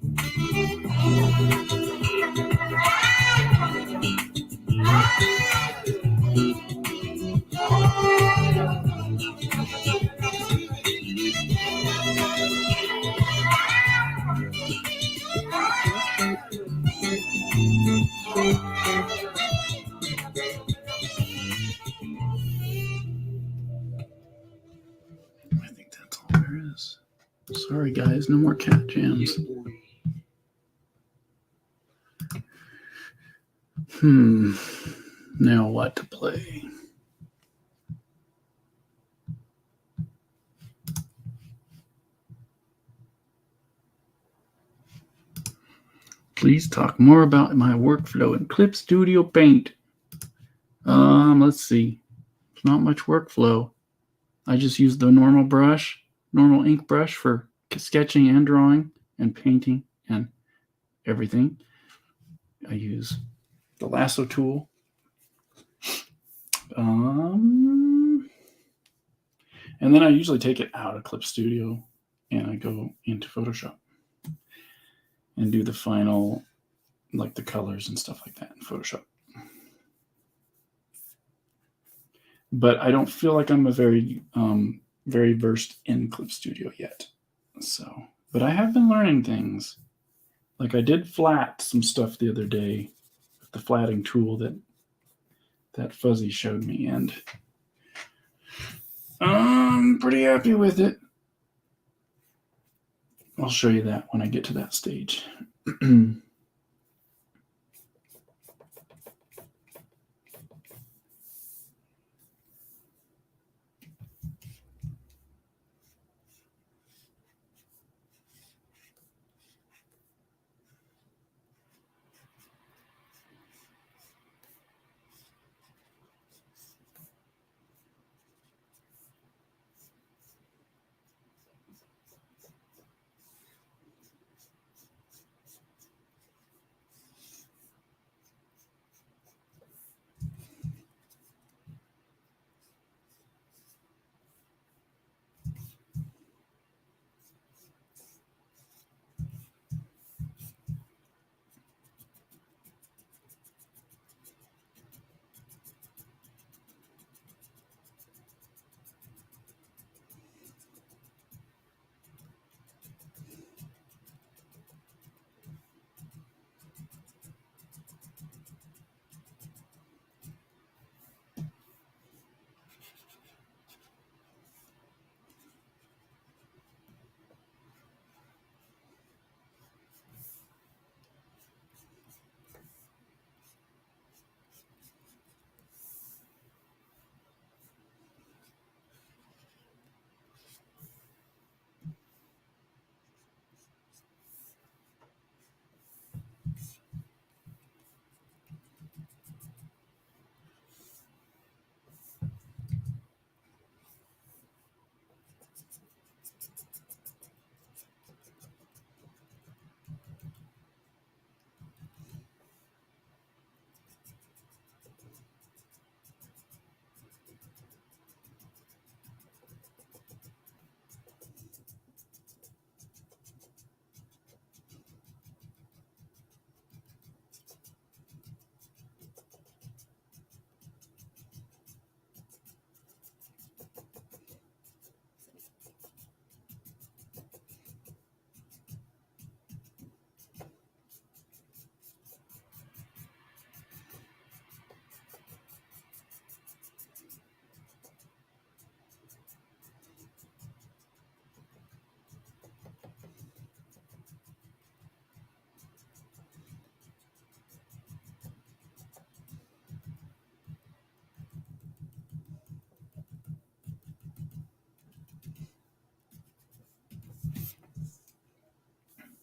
I think that's all there is. Sorry, guys, no more cat jams. Now what to play? Please talk more about my workflow in Clip Studio Paint. Let's see. It's not much workflow. I just use the normal brush, normal ink brush for sketching and drawing and painting and everything. I use the lasso tool. And then I usually take it out of Clip Studio and I go into Photoshop and do the final, like the colors and stuff like that in Photoshop. But I don't feel like I'm a very versed in Clip Studio yet. So, but I have been learning things. Like I did flat some stuff the other day with the flatting tool that Fuzzy showed me, and I'm pretty happy with it. I'll show you that when I get to that stage.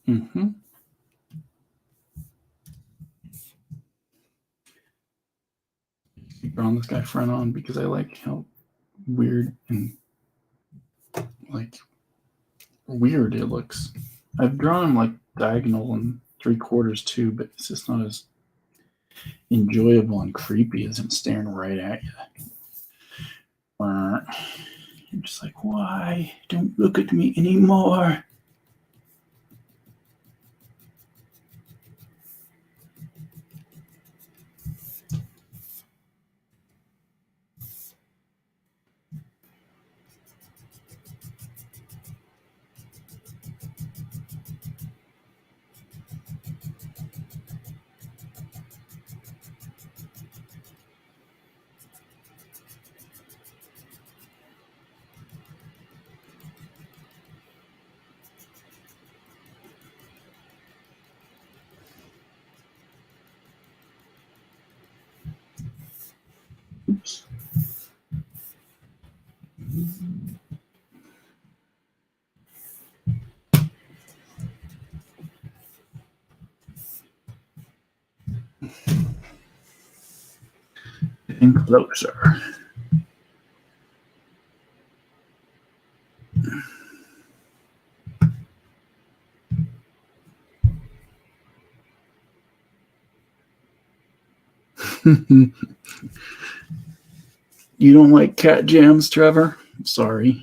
Mm-hmm. Drawn this guy front on because I like how weird and like weird it looks. I've drawn like diagonal and 3/4 too, but it's just not as enjoyable and creepy as him staring right at you. I'm just like, why? Don't look at me anymore. Oops. Getting closer. You don't like cat jams, Trevor? Sorry.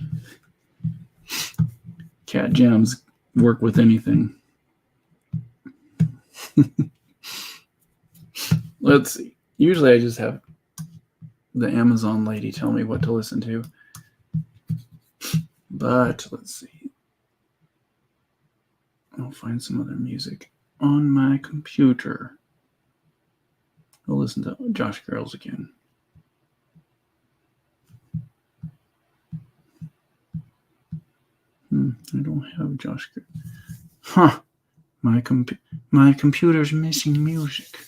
Cat jams work with anything. Let's see. Usually I just have the Amazon lady tell me what to listen to. But let's see. I'll find some other music on my computer. I'll listen to Josh Girls again. I don't have Josh Girls. Huh. My computer's missing music.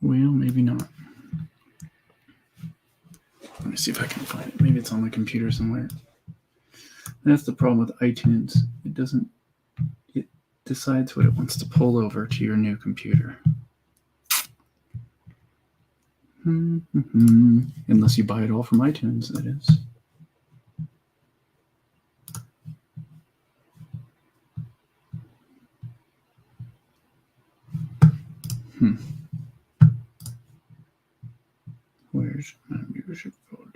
Well, maybe not. Let me see if I can find it. Maybe it's on my computer somewhere. That's the problem with iTunes. It decides what it wants to pull over to your new computer. Unless you buy it all from iTunes, that is. Where's my music folder?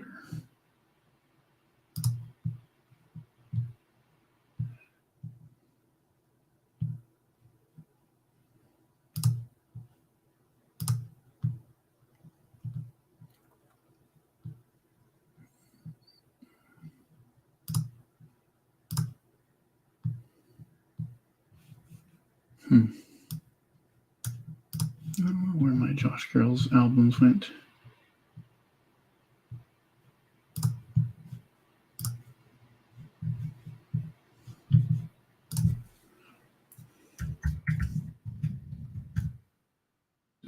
I don't know where my Josh Girls albums went.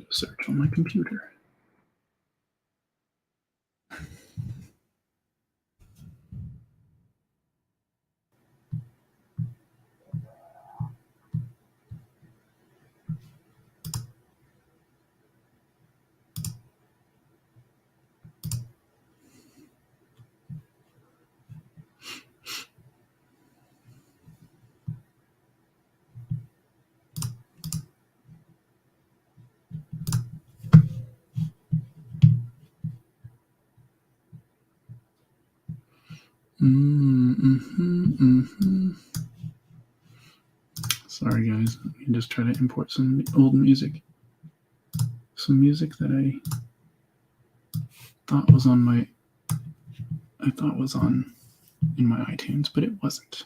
Search on my computer. Sorry, guys. Let me just try to import some old music. Some music that I thought was on in my iTunes, but it wasn't.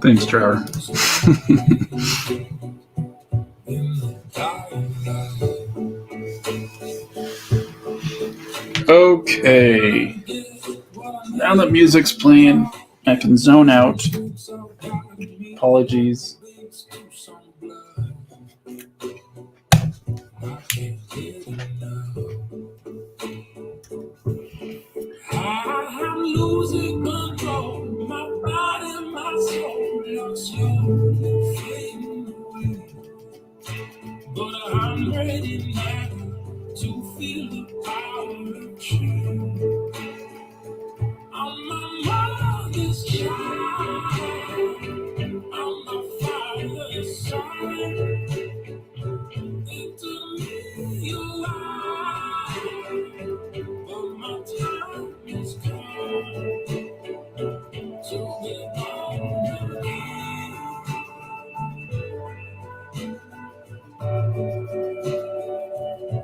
Thanks, Trevor. Okay. Now that music's playing, I can zone out. Apologies. I'm losing control. My body, my soul are slowly fading away. But I'm ready now to feel the power of change. I'm my mother's child. I'm my father's son. It took me a while, but my time is come to be born again.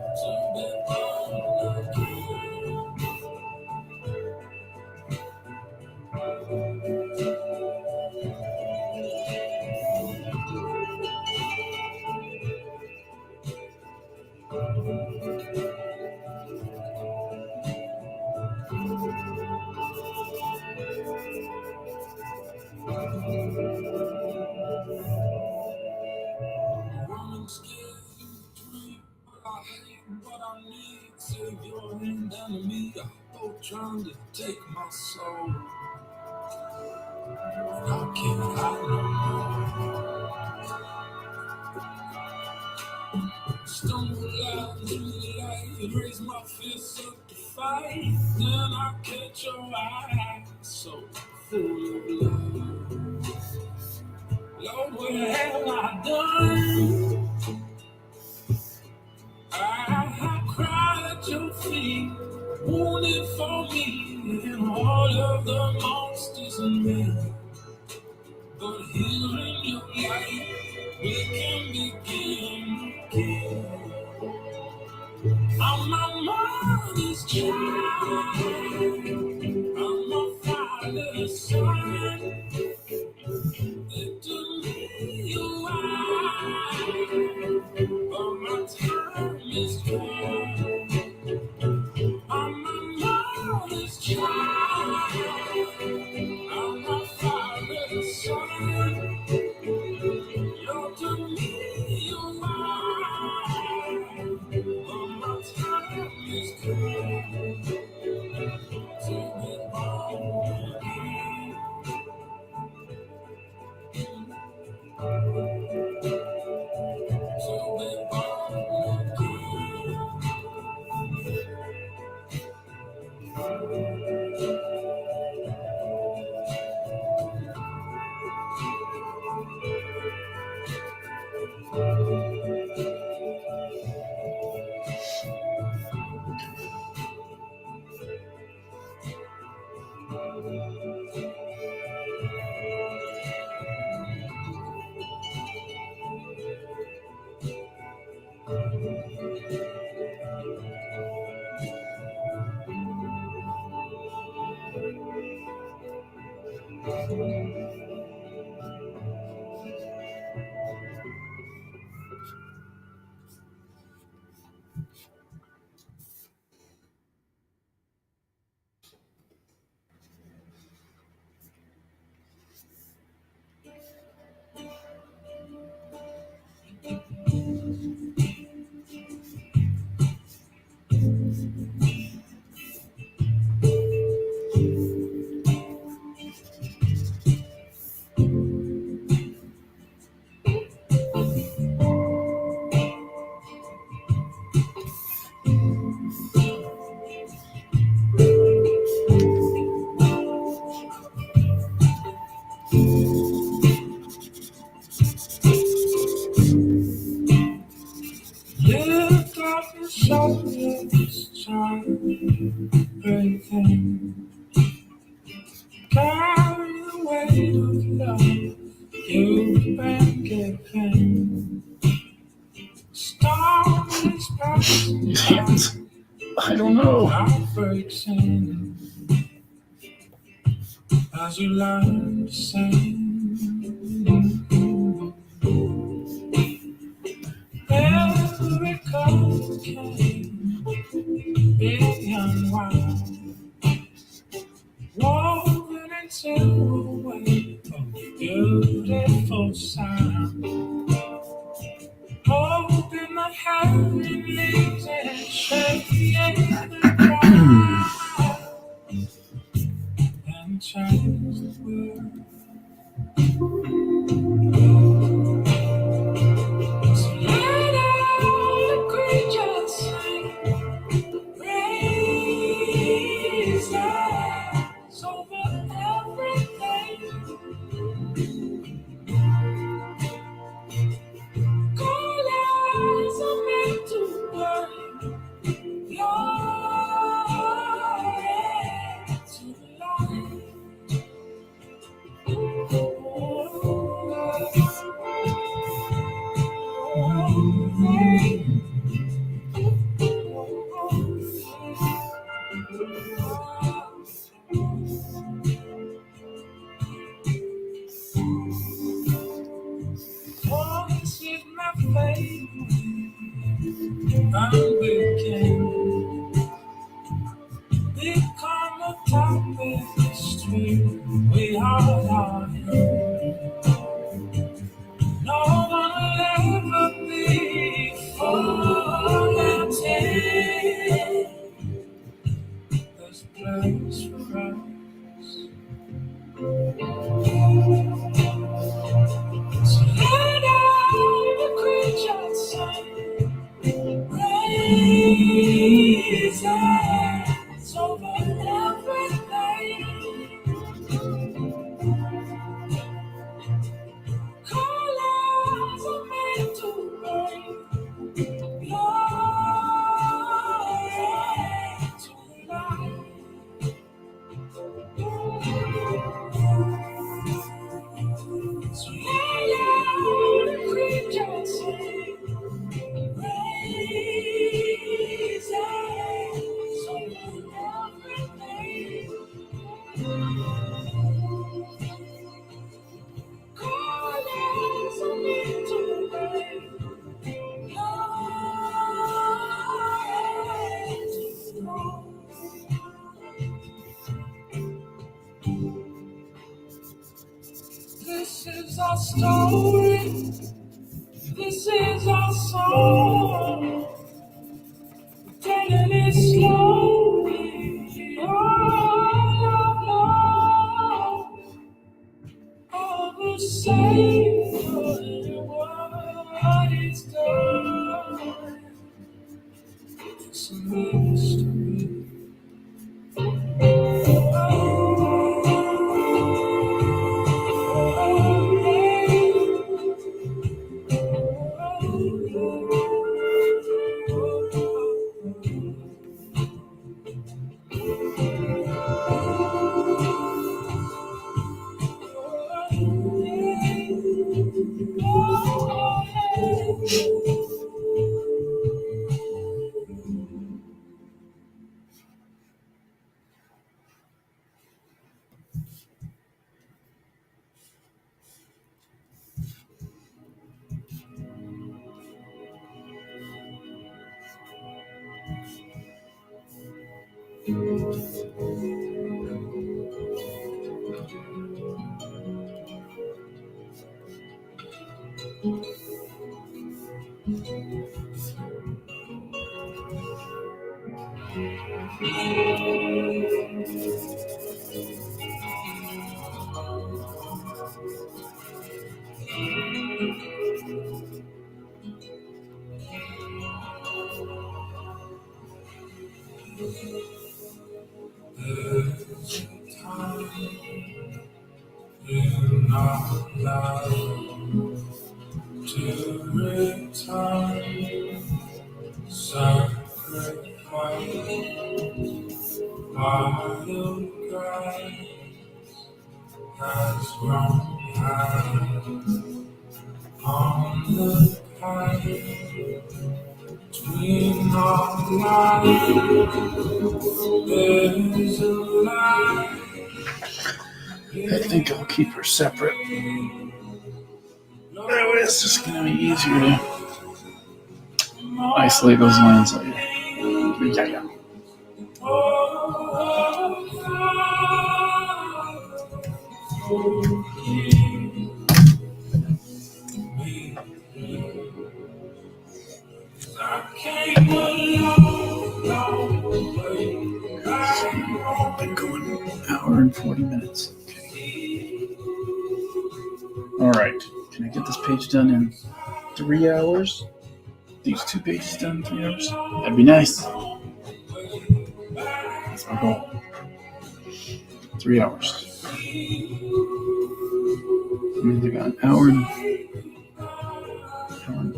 To be born I'm scared to dream, but I hate what I need. Take your hand down to me, both trying to take my soul. And I can't hide no more. Stumble out into the light, raise my fists up to fight. Then I catch your eye, so full of love. Lord, what have I done? I cried at your feet, wounded for me, and all of the monsters in me. But here in your light, we can begin again. I'm my mother's child. I'm my father's son. It took me a while, but my time is gone. I'm my mother's child. I'm my father's son. You took me a while, but my time is gone to be born again. To be born lift up your shoulders, child, breathing. Carry the weight of love you've been given. Storms passing These hands. I don't know. heartbreaks in as you learn to sing. Holding my hand in leaves and shaking and change the world. So let all the creatures sing praises over everything. Colors are meant to burn. Glory to the light. This is my faith. I'm looking. We come atop of the street. We all are here. No one will ever be forgotten. There's a place for us. So let all the creatures sing praises over everything. Colors are meant to bring glory to life. So let all the creatures sing praises over everything. Colors are meant to bring glory to life. This is our story. This is our song. Telling it slowly. All along. All the same for what it's done. It's a mystery. There's a time in our life to return, sacrifice, while grace has run high on the path between our lives. There's a light. I think I'll keep her separate. That way it's just going to be easier to isolate those lines later. Yeah. came a long, long way. Been going an hour and 40 minutes. Okay. All right. Can I get this page done in 3 hours? These 2 pages done in 3 hours? That'd be nice. That's my goal. 3 hours. I mean, they've got an hour and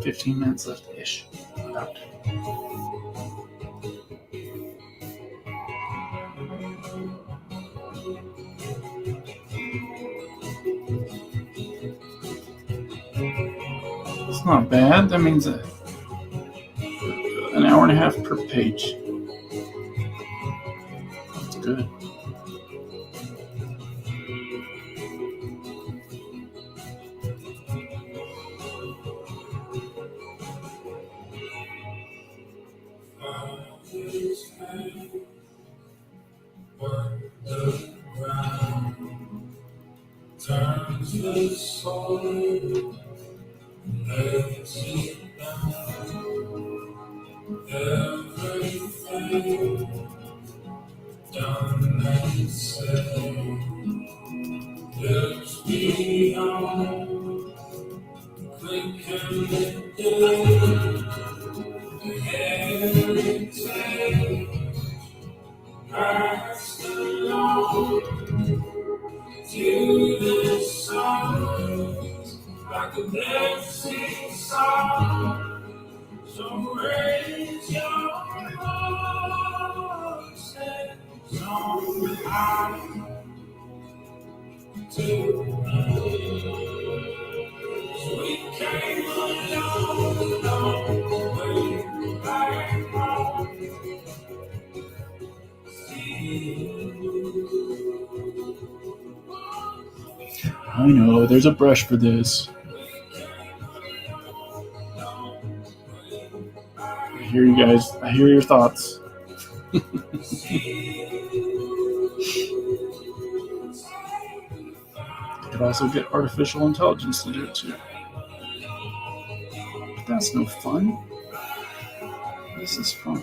15 minutes left ish. About. It's not bad. That means an hour and a half per page. That's good. Turns the soul, lays it down. Everything done and said, lives beyond quick and dead. Heritage passed along to the sun, like a blessing song. So raise your voices on high to we came a long, long way back home. I know, there's a brush for this. I hear you guys. I hear your thoughts. Could also get artificial intelligence to do it too. But that's no fun. This is fun.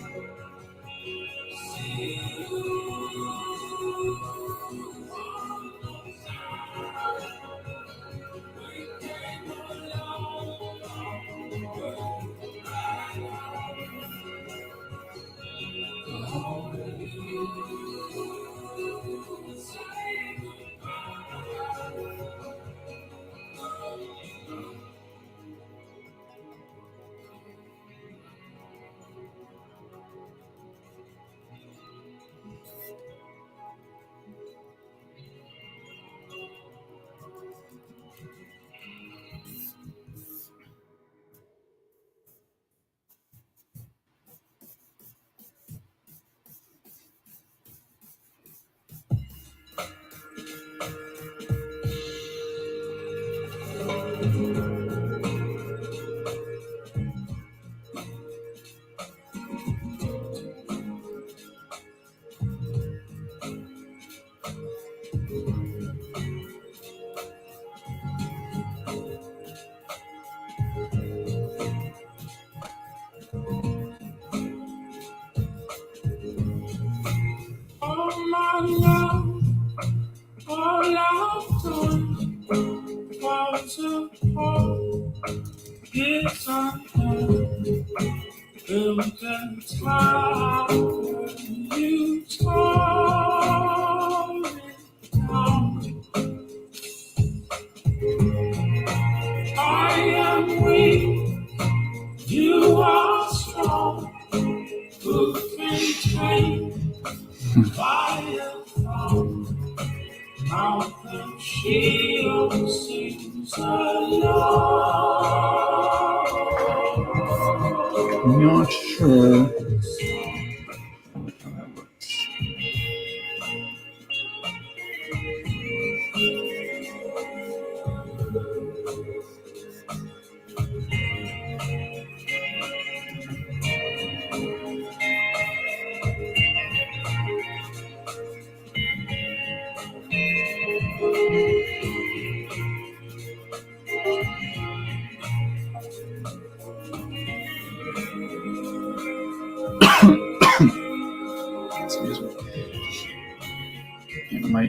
All my love, all I've done was apart. Yes, I am. Built and tired, you tore me down. I am weak, you are strong. Who can take fire from mountain shield sings alone. I'm not sure how that works.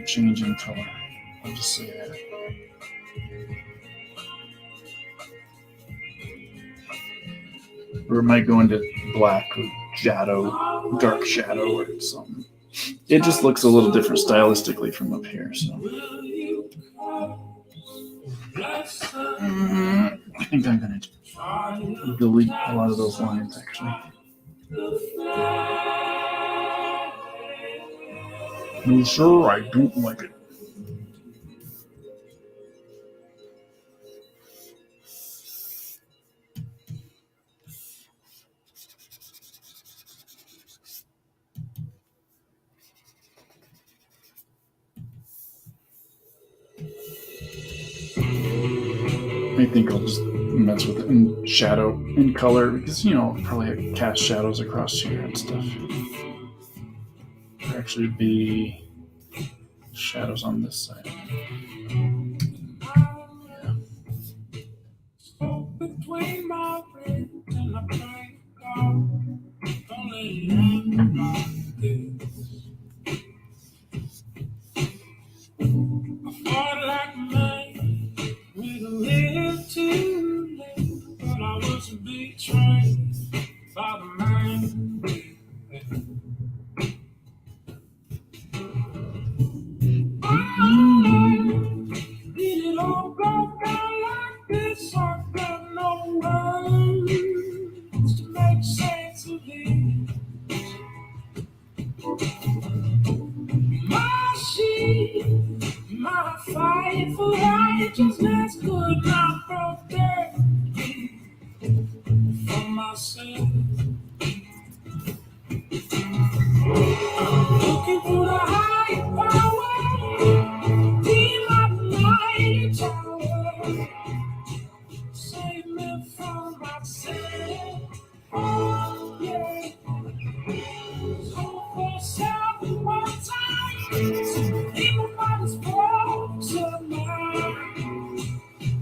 might change in color. I'll just say that. Or it might go into black or shadow, dark shadow or something. It just looks a little different stylistically from up here. So I think I'm going to delete a lot of those lines actually. No, sir, I don't like it. I think I'll just mess with it in shadow and color because, you know, I'll probably cast shadows across here and stuff. There actually would be shadows on this side. Yeah. Between my brain and my brain, don't let it end like this. I fought like a man with a little too late, but I was betrayed by the man. Did it all go down like this? I got no words to make sense of it. My sheep, my fight for righteousness could not protect me from myself. Looking for the higher power, be my mighty tower. Save me from myself. Oh, yeah. Hope for self one time. So everybody's broke tonight.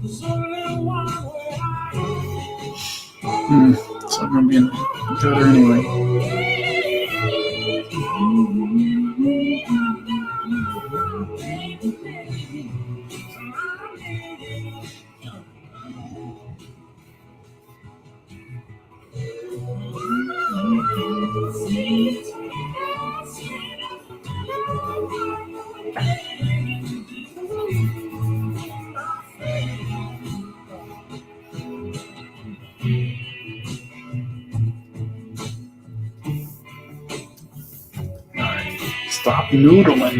There's only one way out. So I'm going to be in the gutter anyway. Stop noodling.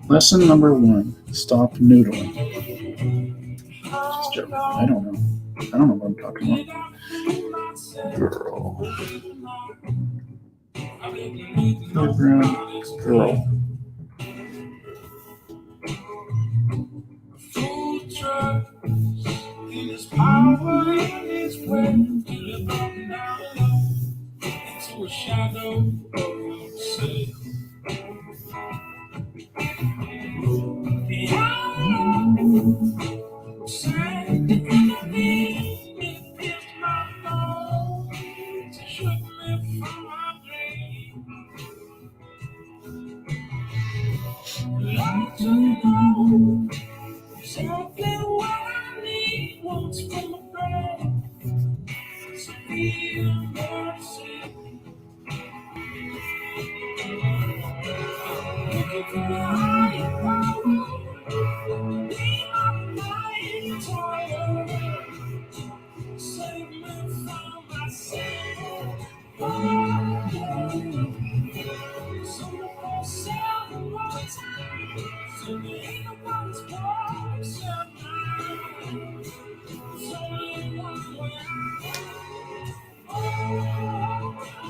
Lesson number 1: stop noodling. Just joking. I don't know what I'm talking about. Girl. Playground girl. Food trucks in his power in his way to live up now into a shadow of himself. Said the enemy, it pierced my bones, it shook me from my dream. Like to know exactly what I need once from a friend. So feel mercy. Looking for a higher power, be my mighty tower. Save me from myself. Oh, yeah. So for self one time, so there ain't nobody's voice of mine. There's only one way out. Oh,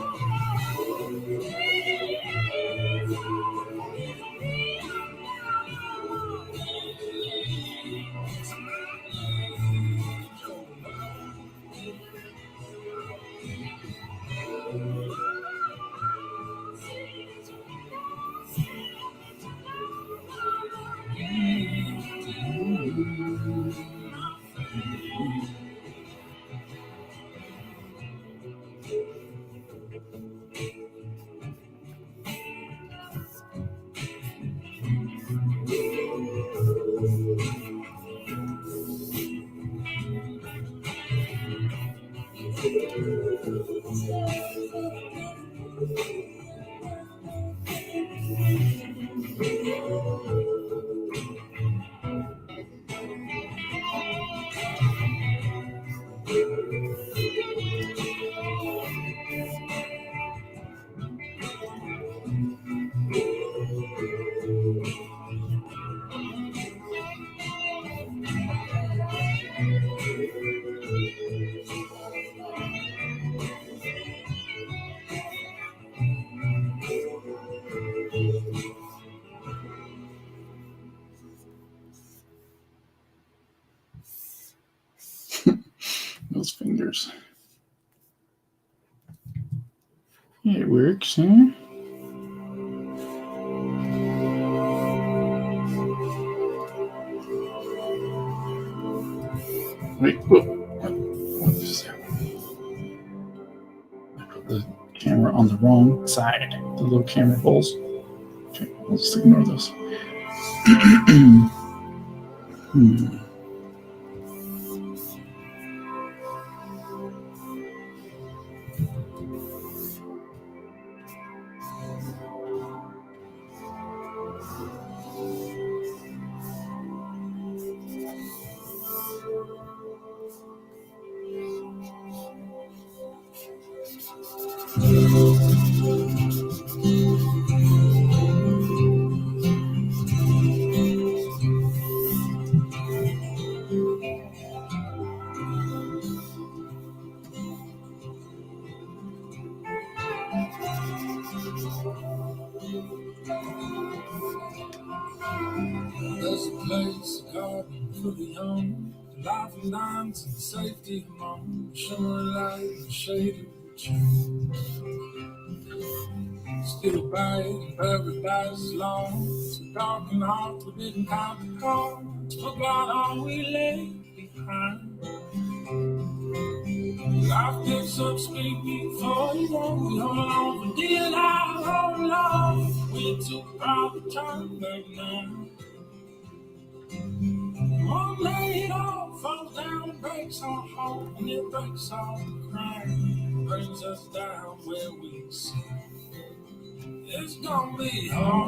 Those fingers. It works, huh? Wait, what is that? I put the camera on the wrong side. The little camera holes. Okay, we'll just ignore those. There's a place, a garden for the young, laughing lines and safety among shimmering light and shaded trees. Still bright and paradise is long. It's a dark and heart we didn't count the cards. Forgot all we left behind. Life picks up speed before you know. We hold on for dear life, hold on. We're too proud to turn back now. One night all falls down and breaks our heart, and it breaks all the crime. Brings us down where we sit. It's gonna be alright.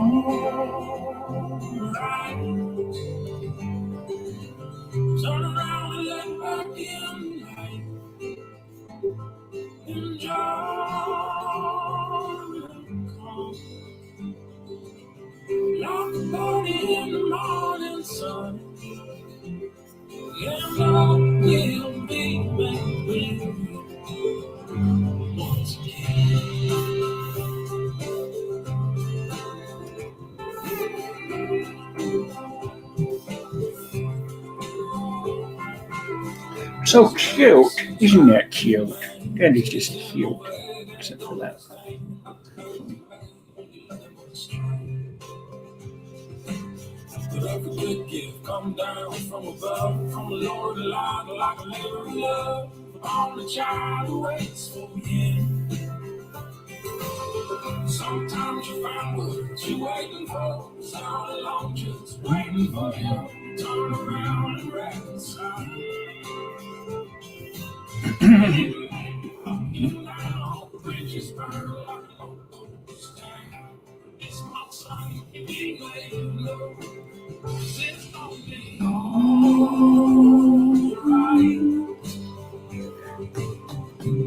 Turn around and let back in the light. Enjoy the calm. Like a body in the morning sun. And love will be back with you once again. So cute. Isn't that cute? That is just cute. Except for that. But every good gift come down from above, from the Lord alive, like a living love. On the child who waits for him. Sometimes you find what you're waiting for. It's all along, just waiting for you. Turn around and reconcile. You now, bridges burn like a loco's down. It's my son, we let you know. It's gonna be alright.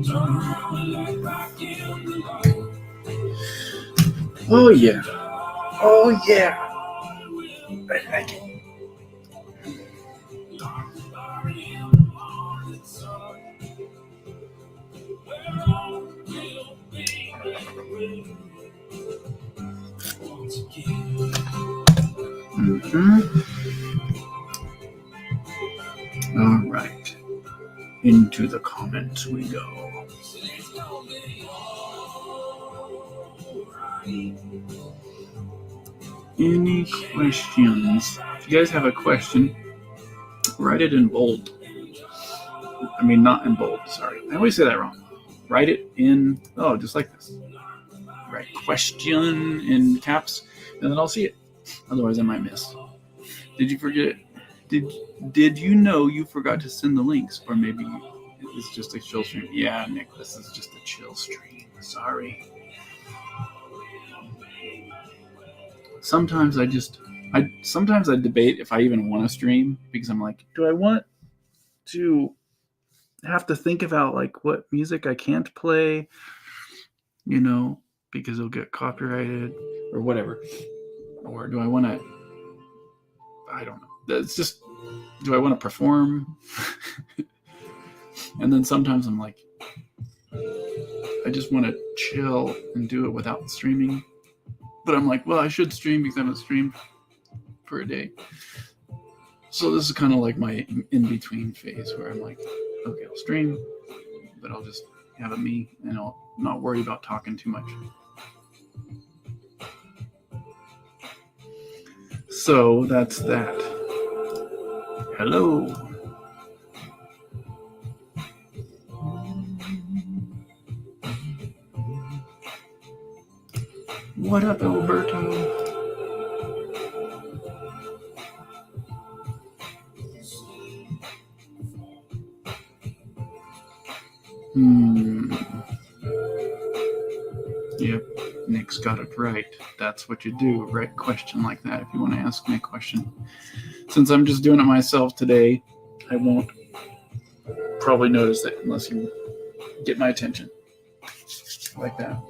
Turn around and look back in the light. Oh yeah. Oh yeah. I like it. All right. Into the comments we go. Any questions? If you guys have a question, write it in bold. I mean, not in bold, sorry. I always say that wrong. Write it in, just like this. Write question in caps, and then I'll see it. Otherwise, I might miss. Did you forget? Did you know you forgot to send the links? Or maybe This is just a chill stream. Yeah, Nick, this is just a chill stream. Sorry. Sometimes I debate if I even want to stream because I'm like, do I want to have to think about like what music I can't play, because it'll get copyrighted or whatever. Or do I want to, I don't know. It's just, do I want to perform? And then sometimes I'm like, I just want to chill and do it without streaming. But I'm like, well, I should stream because I haven't streamed for a day. So this is kind of like my in-between phase where I'm like, okay, I'll stream, but I'll just have it me and I'll not worry about talking too much. So that's that. Hello. What up, Alberto? Yep, Nick's got it right. That's what you do. Right question like that if you want to ask me a question. Since I'm just doing it myself today, I won't probably notice it unless you get my attention. Like that.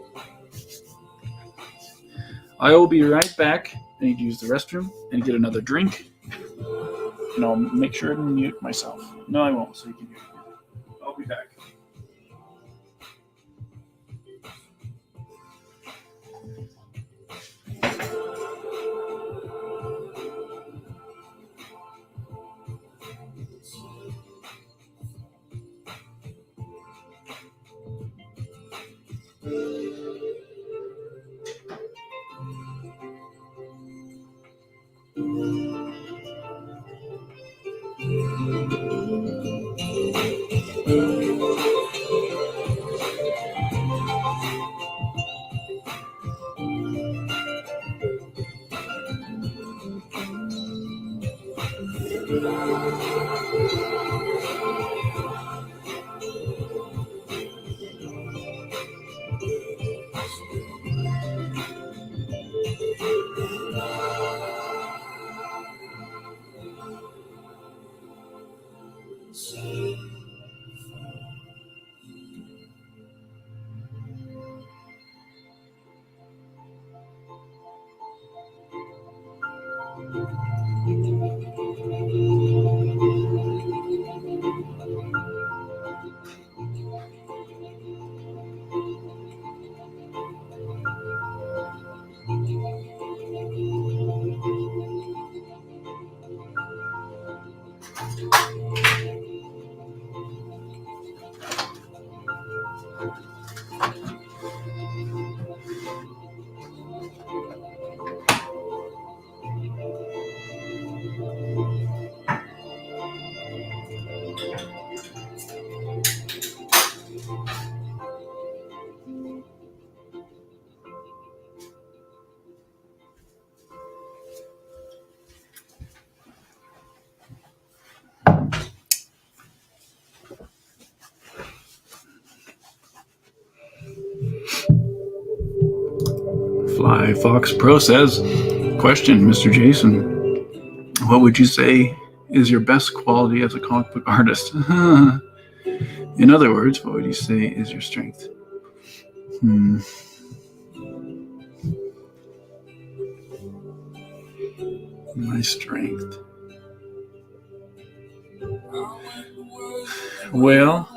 I will be right back. I need to use the restroom and get another drink. And I'll make sure to mute myself. No, I won't, so you can hear me. I'll be back. Fly Fox Pro says, question, Mr. Jason, what would you say is your best quality as a comic book artist? In other words, what would you say is your strength? My strength. Well,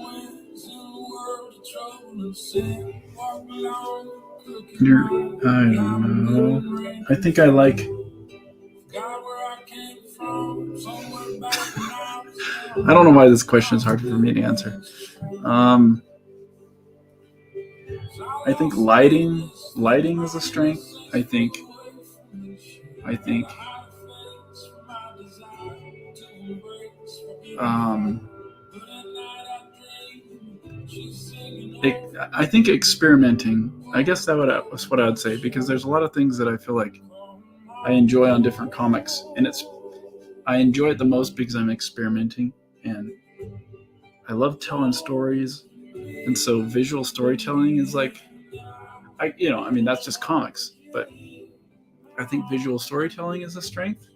I don't know. I think I like. I don't know why this question is hard for me to answer. I think lighting is a strength. I think I think experimenting. I guess that's what I would say, because there's a lot of things that I feel like I enjoy on different comics, and I enjoy it the most because I'm experimenting, and I love telling stories, and so visual storytelling is like, that's just comics, but I think visual storytelling is a strength.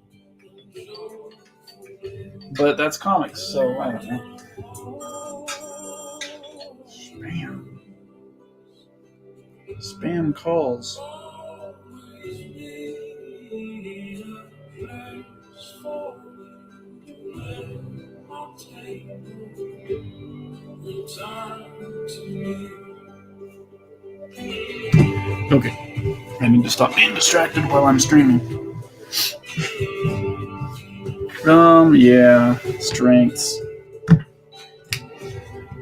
But that's comics, so I don't know. Spam calls. Okay, I need to stop being distracted while I'm streaming. Yeah, strengths.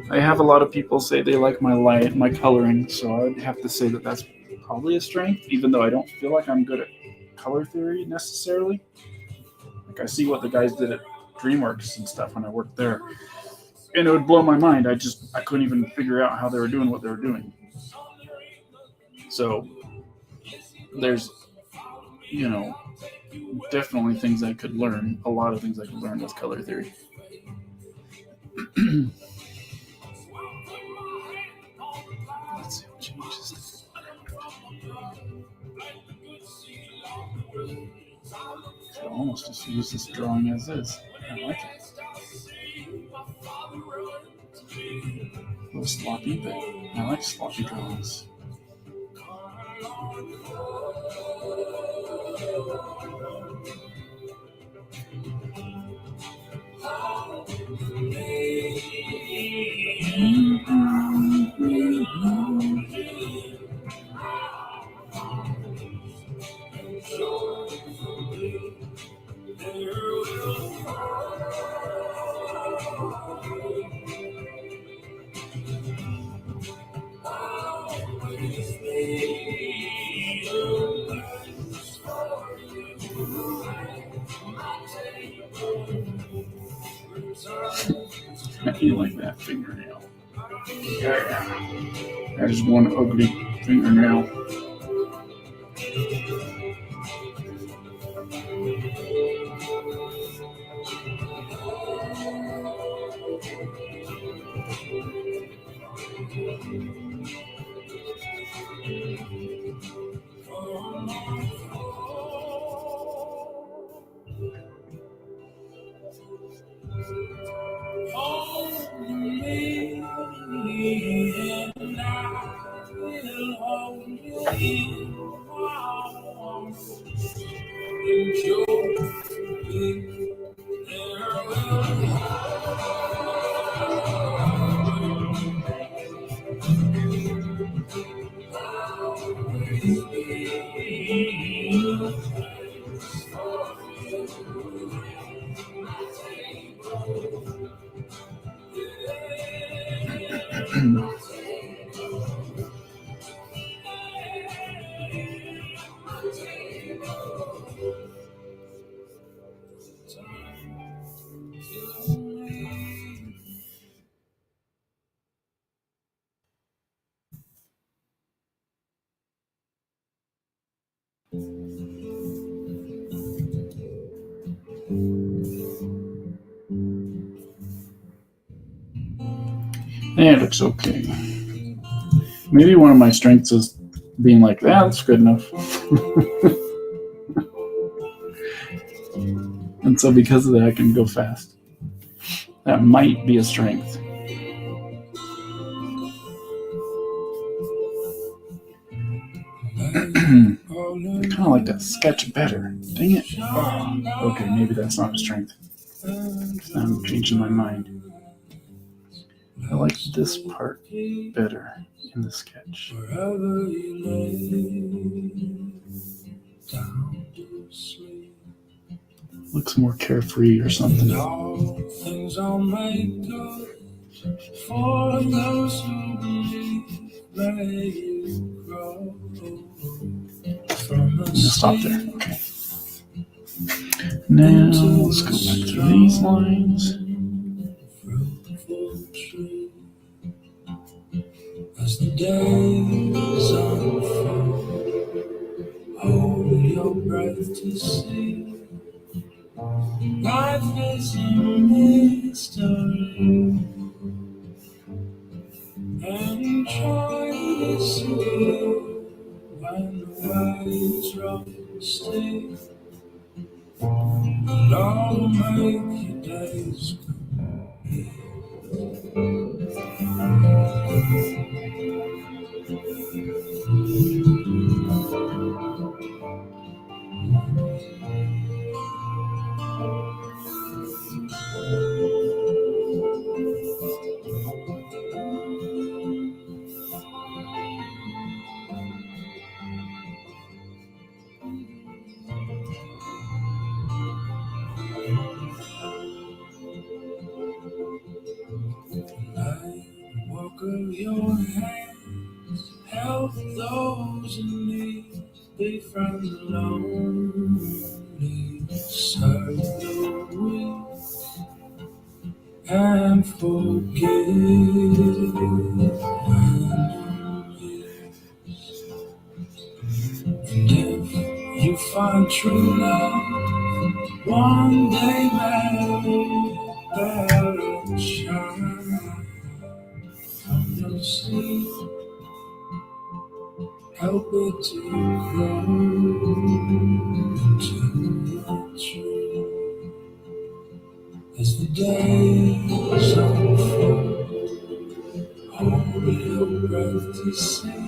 I have a lot of people say they like my coloring, so I'd have to say that that's probably a strength, even though I don't feel like I'm good at color theory necessarily. Like, I see what the guys did at DreamWorks and stuff when I worked there, and it would blow my mind. I couldn't even figure out how they were doing what they were doing. So there's, definitely things I could learn. A lot of things I could learn with color theory. Let's see what changes. I could almost just use this drawing as is. I like it. A little sloppy, but I like sloppy drawings. I feel like that fingernail. That is one ugly fingernail. It looks okay. Maybe one of my strengths is being like, that's good enough. And so because of that, I can go fast. That might be a strength. I kind of like that sketch better. Dang it. Oh, okay, maybe that's not a strength. I'm changing my mind. I like this part better in the sketch. Looks more carefree or something. Things are made good for those who believe they grow. I'm gonna stop there. Okay. Now let's go back to these lines. As the days unfold, hold your breath to see. Life is a mystery. of your hands help those in need. Befriend the lonely, serve the weak, and forgive enemies. And if you find true love, one day better shine from your sleep. Help it to grow into a tree. As the days unfold, hold your breath to see.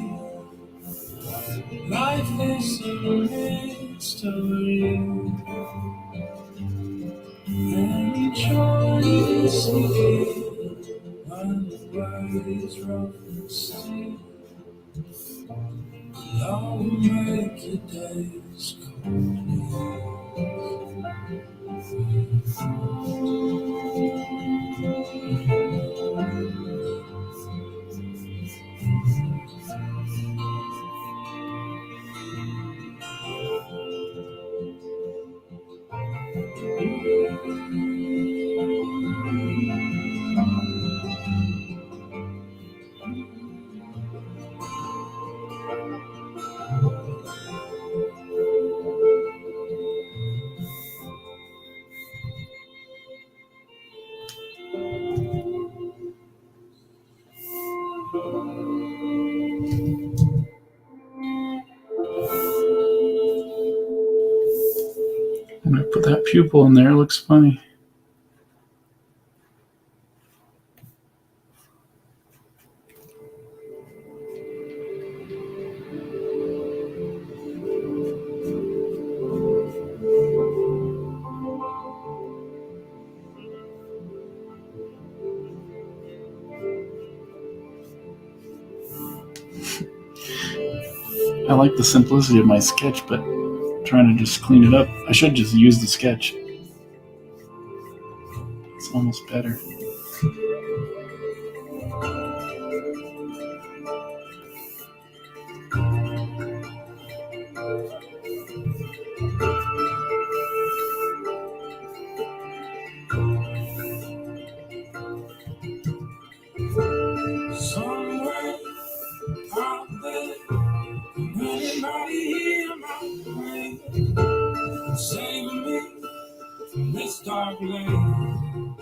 Life is a mystery, and each one is here when the world is rough and steep. Love will make your days complete. I'm going to put that pupil in there. It looks funny. I like the simplicity of my sketch, but trying to just clean it up. I should just use the sketch. It's almost better. Somewhere out there, anybody hear my pain? Save me from this dark lane.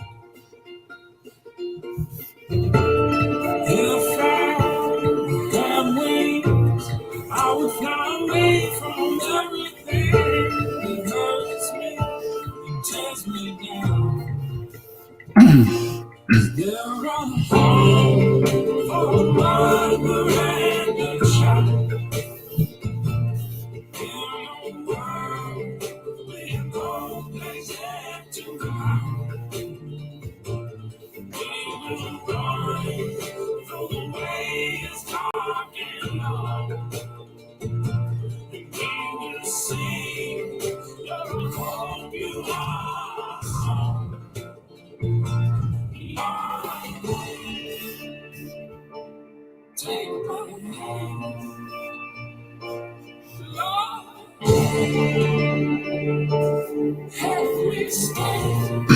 If I had wings, I would fly away from everything that hurts me and tears me down. There are homes for a mother and a child in a world with no place left to hide. We will run though the way is dark and long, and we will sing your hope you are song. Take my hand, Lord, help me stand.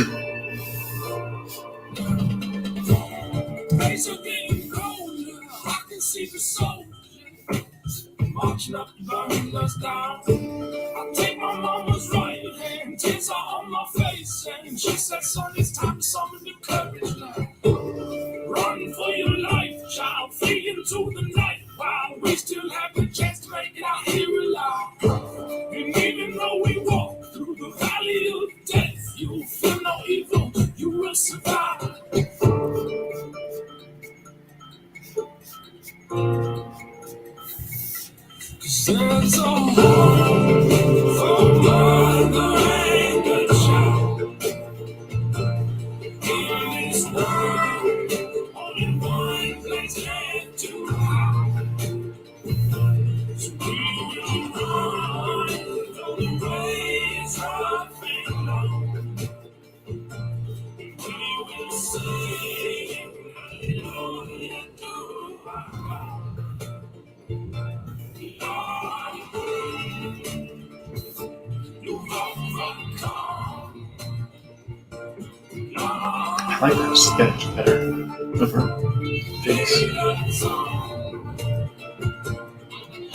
Days are getting colder, I can see the soldiers marching up to burn us down. I take my mama's right hand, tears are on my face, and she said, son, it's time to summon the courage now. Run for your life, child, flee into the night, while we still have the chance to make it out here alive. And even though we walk through the valley of death, you will feel no evil, you will survive. Cause there's a home for mother and a child in this world. Only one place left to hide. So we will run though the way is rough and long. We will sing hallelujah to like that sketch better of her face.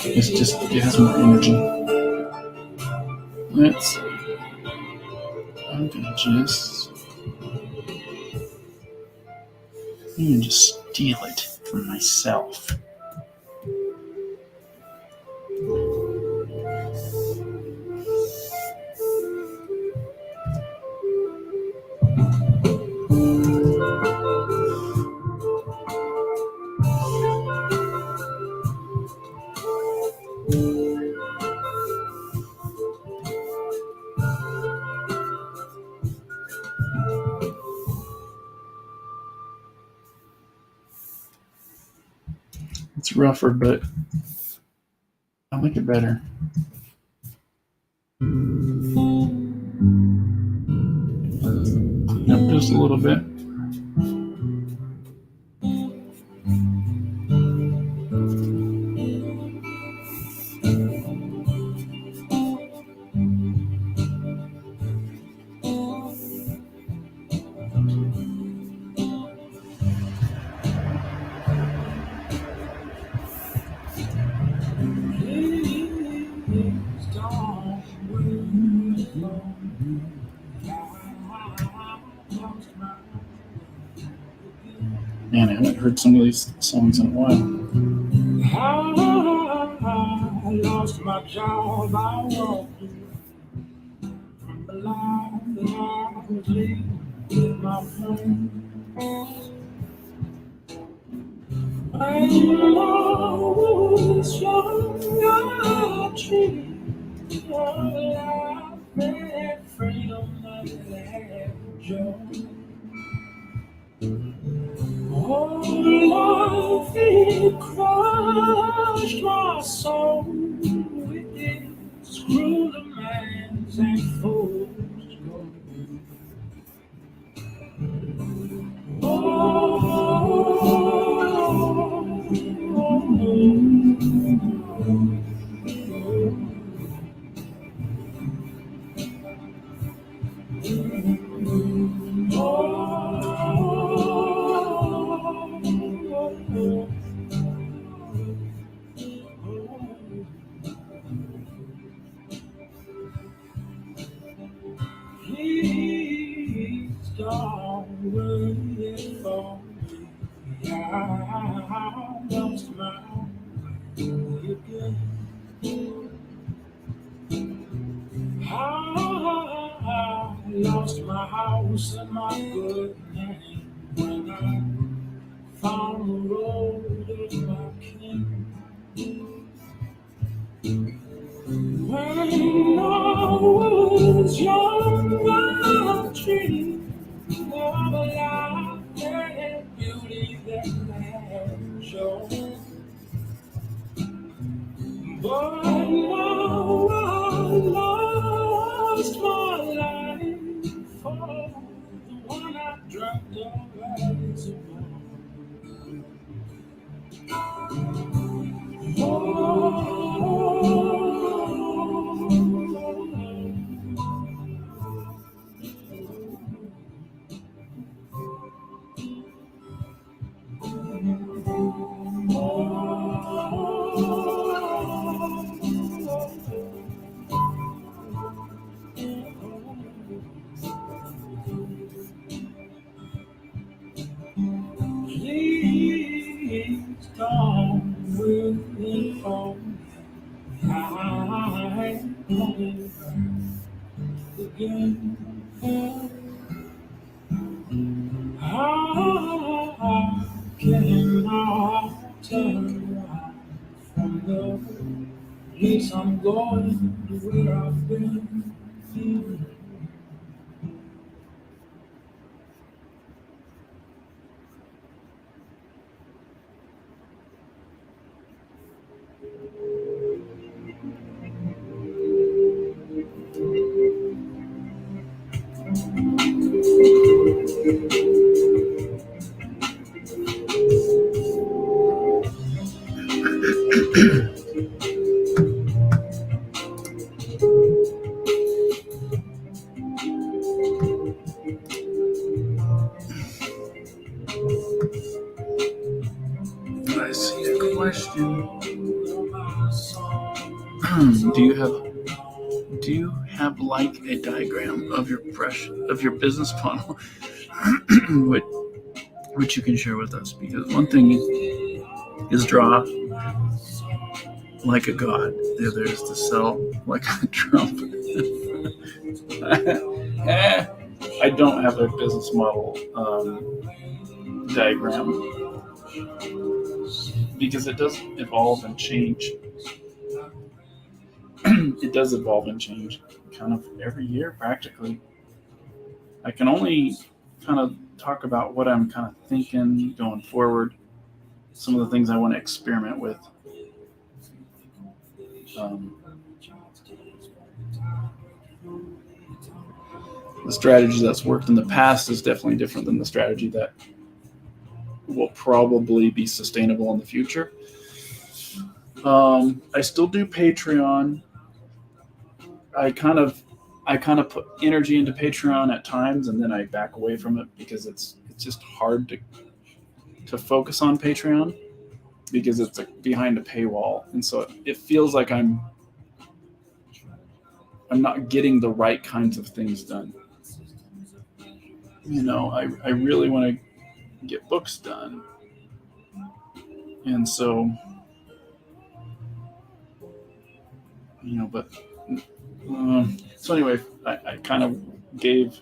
It has more energy. I'm gonna just steal it for myself. It's rougher, but I like it better. Yep, just a little bit. Man, I haven't heard some of these songs in a while. I lost my job, I walked away from the life that I was living with my friends. When I was young, I dreamed of life and freedom and joy. Oh, life, it crushed my soul with its cruel demands and forced gold. Please don't wait for me. I lost my way again. I lost my house and my good name when I found the road of my king. When I was young, I dreamed of a life and beauty that man showed. But now I lost my life for the one I dreamt of as a boy. Please don't wait for me. I'm coming back again. I cannot turn around from the place I'm going to where I've been. question. Do you have like a diagram of your business funnel, which you can share with us? Because one thing is draw like a god. The other is to sell like a Trump. I don't have a business model diagram because it does evolve and change. It does evolve and change kind of every year practically. I can only kind of talk about what I'm kind of thinking going forward, some of the things I want to experiment with. The strategy that's worked in the past is definitely different than the strategy that will probably be sustainable in the future. I still do Patreon. I kind of put energy into Patreon at times, and then I back away from it because it's just hard to focus on Patreon because it's like behind a paywall, and so it feels like I'm not getting the right kinds of things done. I really want to get books done, and so but so anyway, I kind of gave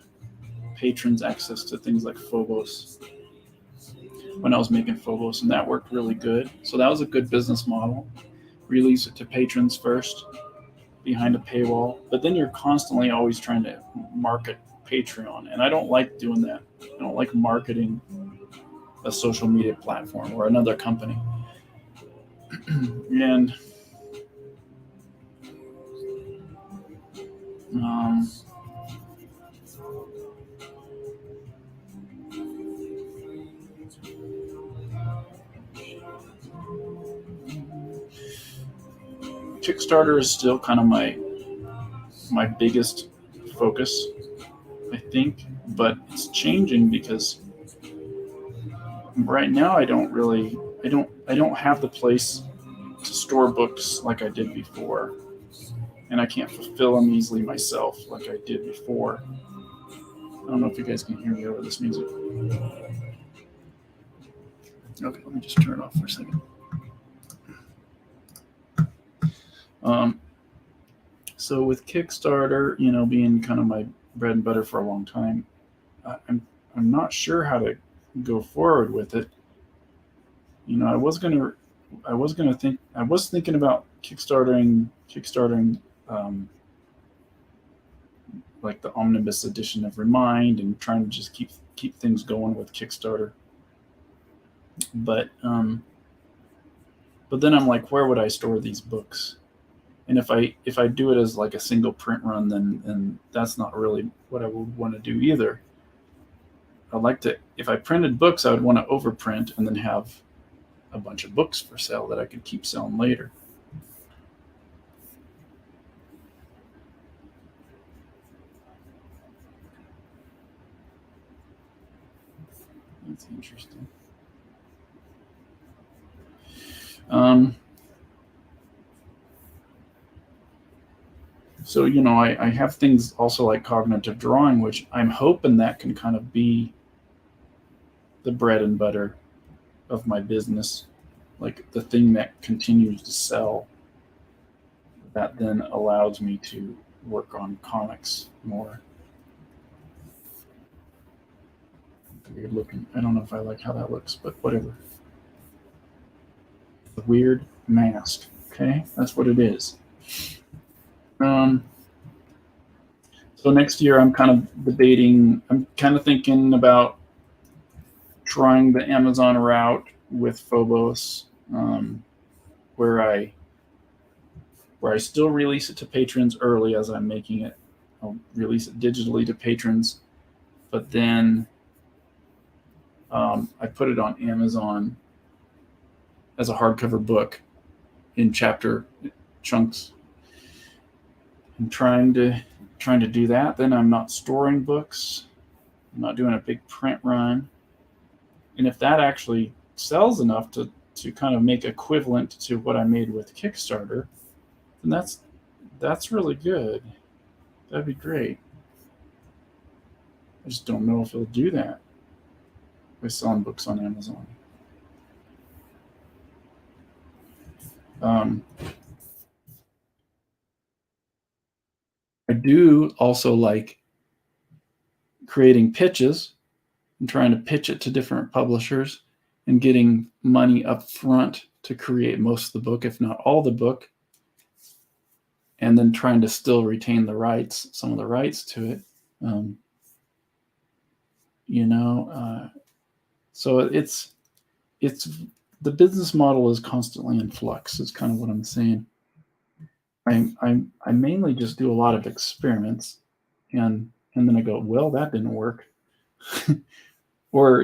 patrons access to things like Phobos when I was making Phobos, and that worked really good. So that was a good business model. Release it to patrons first behind a paywall, but then you're constantly always trying to market Patreon, and I don't like doing that. I don't like marketing a social media platform or another company. And Kickstarter is still kind of my biggest focus, I think, but it's changing because right now I don't have the place to store books like I did before, and I can't fulfill them easily myself like I did before. I don't know if you guys can hear me over this music. Okay, let me just turn it off for a second. So with Kickstarter, being kind of my bread and butter for a long time, I'm not sure how to go forward with it. I was thinking about kickstarting like the omnibus edition of Remind and trying to just keep things going with Kickstarter. But then I'm like, where would I store these books? And if I do it as like a single print run, then that's not really what I would want to do either. I'd like to, if I printed books, I would want to overprint and then have a bunch of books for sale that I could keep selling later. That's interesting. So, I have things also like cognitive drawing, which I'm hoping that can kind of be the bread and butter of my business, like the thing that continues to sell, that then allows me to work on comics more. Weird looking. I don't know if I like how that looks, but whatever. The weird mask. Okay, that's what it is. So next year I'm kind of debating, I'm kind of thinking about trying the Amazon route with Phobos, where I still release it to patrons early as I'm making it. I'll release it digitally to patrons, but then I put it on Amazon as a hardcover book in chapter chunks. I'm trying to do that. Then I'm not storing books. I'm not doing a big print run. And if that actually sells enough to to kind of make equivalent to what I made with Kickstarter, then that's really good. That'd be great. I just don't know if it'll do that by selling books on Amazon. I do also like creating pitches and trying to pitch it to different publishers and getting money up front to create most of the book, if not all the book, and then trying to still retain the rights, some of the rights to it. So it's the business model is constantly in flux, is kind of what I'm saying. I mainly just do a lot of experiments, and then I go, well, that didn't work. Or,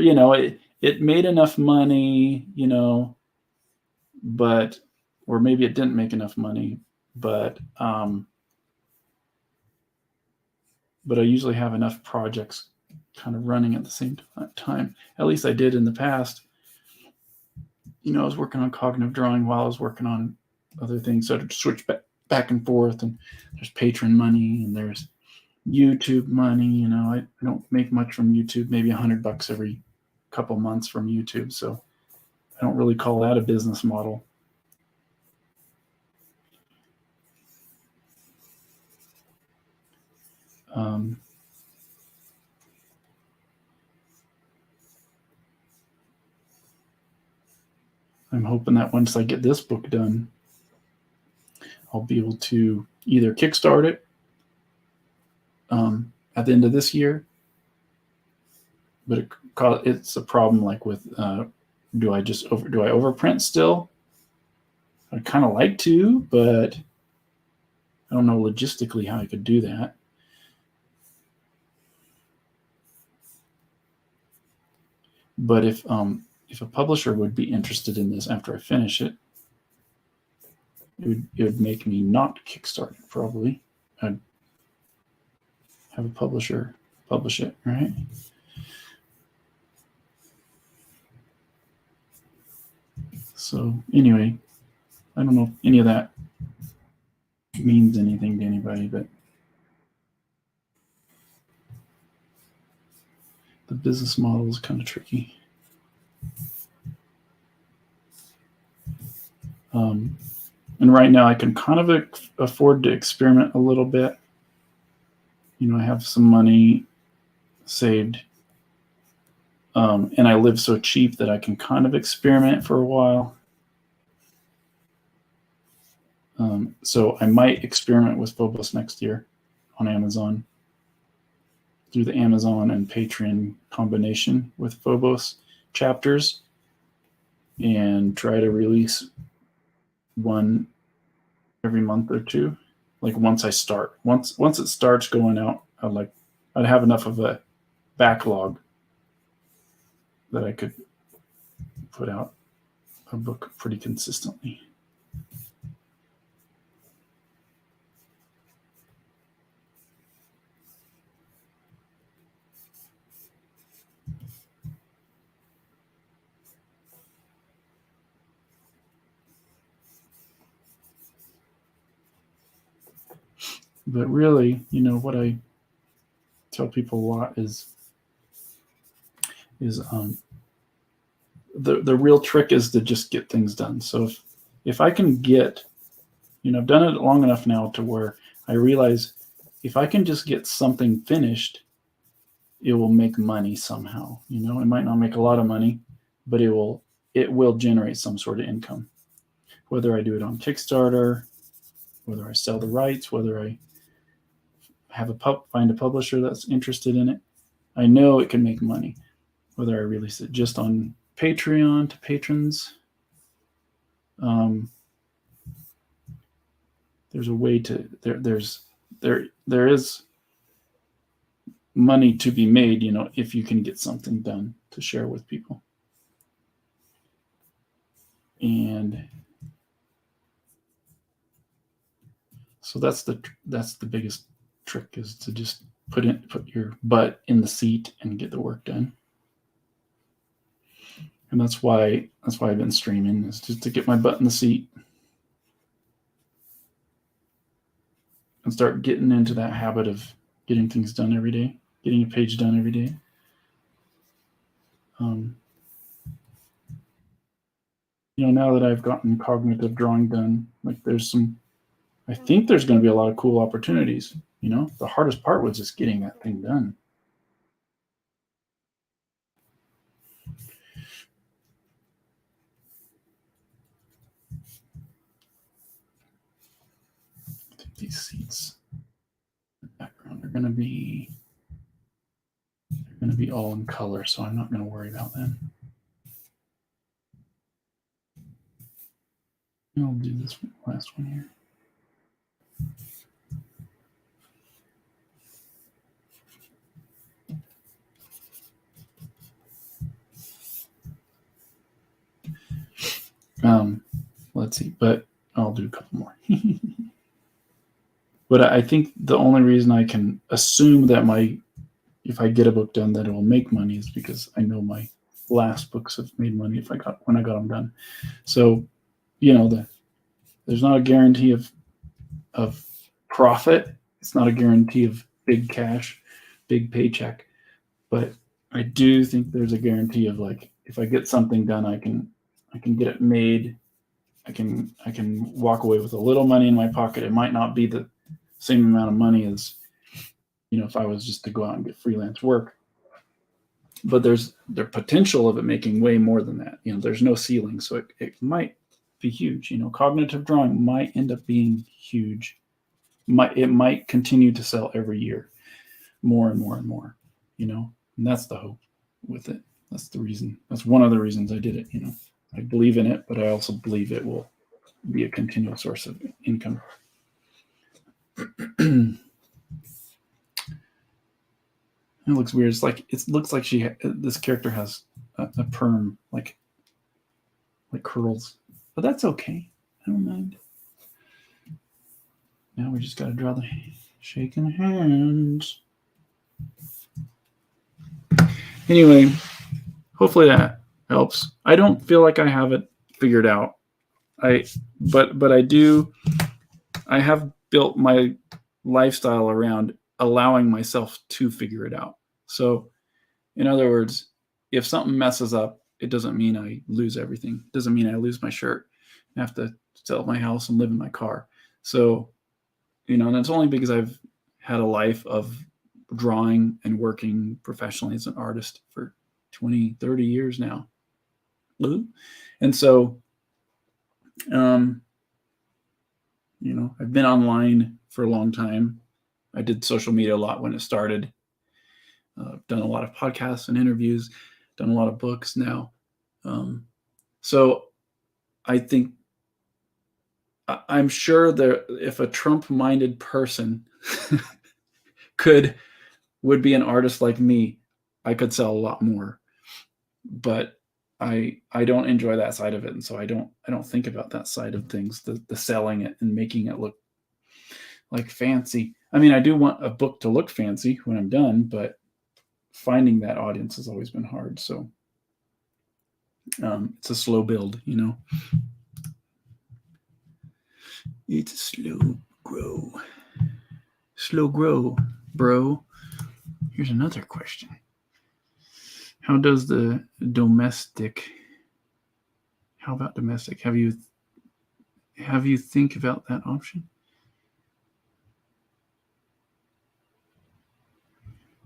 it made enough money, but, or maybe it didn't make enough money, but I usually have enough projects kind of running at the same time. At least I did in the past. I was working on cognitive drawing while I was working on other things. So to switch back and forth, and there's Patreon money and there's YouTube money. I don't make much from YouTube, maybe $100 every couple months from YouTube. So I don't really call that a business model. I'm hoping that once I get this book done, I'll be able to either kickstart it at the end of this year. But it's a problem, like with do I overprint still? I'd kind of like to, but I don't know logistically how I could do that. But if a publisher would be interested in this after I finish it, it would make me not kickstart it, probably. I'd have a publisher publish it, right? So anyway, I don't know if any of that means anything to anybody, but the business model is kind of tricky. And right now I can kind of afford to experiment a little bit. I have some money saved, and I live so cheap that I can kind of experiment for a while. So I might experiment with Phobos next year on Amazon through the Amazon and Patreon combination with Phobos chapters, and try to release one every month or two. Like once it starts going out, I'd have enough of a backlog that I could put out a book pretty consistently. But really, what I tell people a lot is the real trick is to just get things done. So if I can get, I've done it long enough now to where I realize if I can just get something finished, it will make money somehow. It might not make a lot of money, but it will generate some sort of income. Whether I do it on Kickstarter, whether I sell the rights, whether I find a publisher that's interested in it, I know it can make money. Whether I release it just on Patreon to patrons, there's a way to there is money to be made, if you can get something done to share with people. And so that's the biggest trick, is to just put your butt in the seat and get the work done. And that's why I've been streaming, is just to get my butt in the seat and start getting into that habit of getting things done every day, getting a page done every day. Now that I've gotten cognitive drawing done, like I think there's going to be a lot of cool opportunities. The hardest part was just getting that thing done. I think these seats in the background are going to be all in color, so I'm not going to worry about them. I'll do this last one here. Let's see, but I'll do a couple more. But I think the only reason I can assume that if I get a book done that it will make money is because I know my last books have made money when I got them done. So, there's not a guarantee of profit. It's not a guarantee of big cash, big paycheck. But I do think there's a guarantee of, like, if I get something done, I can get it made. I can walk away with a little money in my pocket. It might not be the same amount of money as, if I was just to go out and get freelance work. But there's the potential of it making way more than that. There's no ceiling, so it might be huge. Cognitive drawing might end up being huge. It might continue to sell every year, more and more and more. And that's the hope with it. That's the reason. That's one of the reasons I did it. I believe in it, but I also believe it will be a continual source of income. It looks weird. It looks like this character has a perm, like curls, but that's okay. I don't mind. Now we just got to draw the shaking hands. Anyway, hopefully that helps. I don't feel like I have it figured out. But I do. I have built my lifestyle around allowing myself to figure it out. So, in other words, if something messes up, it doesn't mean I lose everything. It doesn't mean I lose my shirt. I have to sell my house and live in my car. So, and it's only because I've had a life of drawing and working professionally as an artist for 20, 30 years now. And so, I've been online for a long time. I did social media a lot when it started. I've done a lot of podcasts and interviews, done a lot of books now. So I think, I'm sure that if a Trump-minded person would be an artist like me, I could sell a lot more. But I don't enjoy that side of it, and so I don't think about that side of things, the selling it and making it look like fancy. I mean, I do want a book to look fancy when I'm done, but finding that audience has always been hard. So it's a slow build, It's a slow grow, bro. Here's another question. How about domestic? Have you think about that option?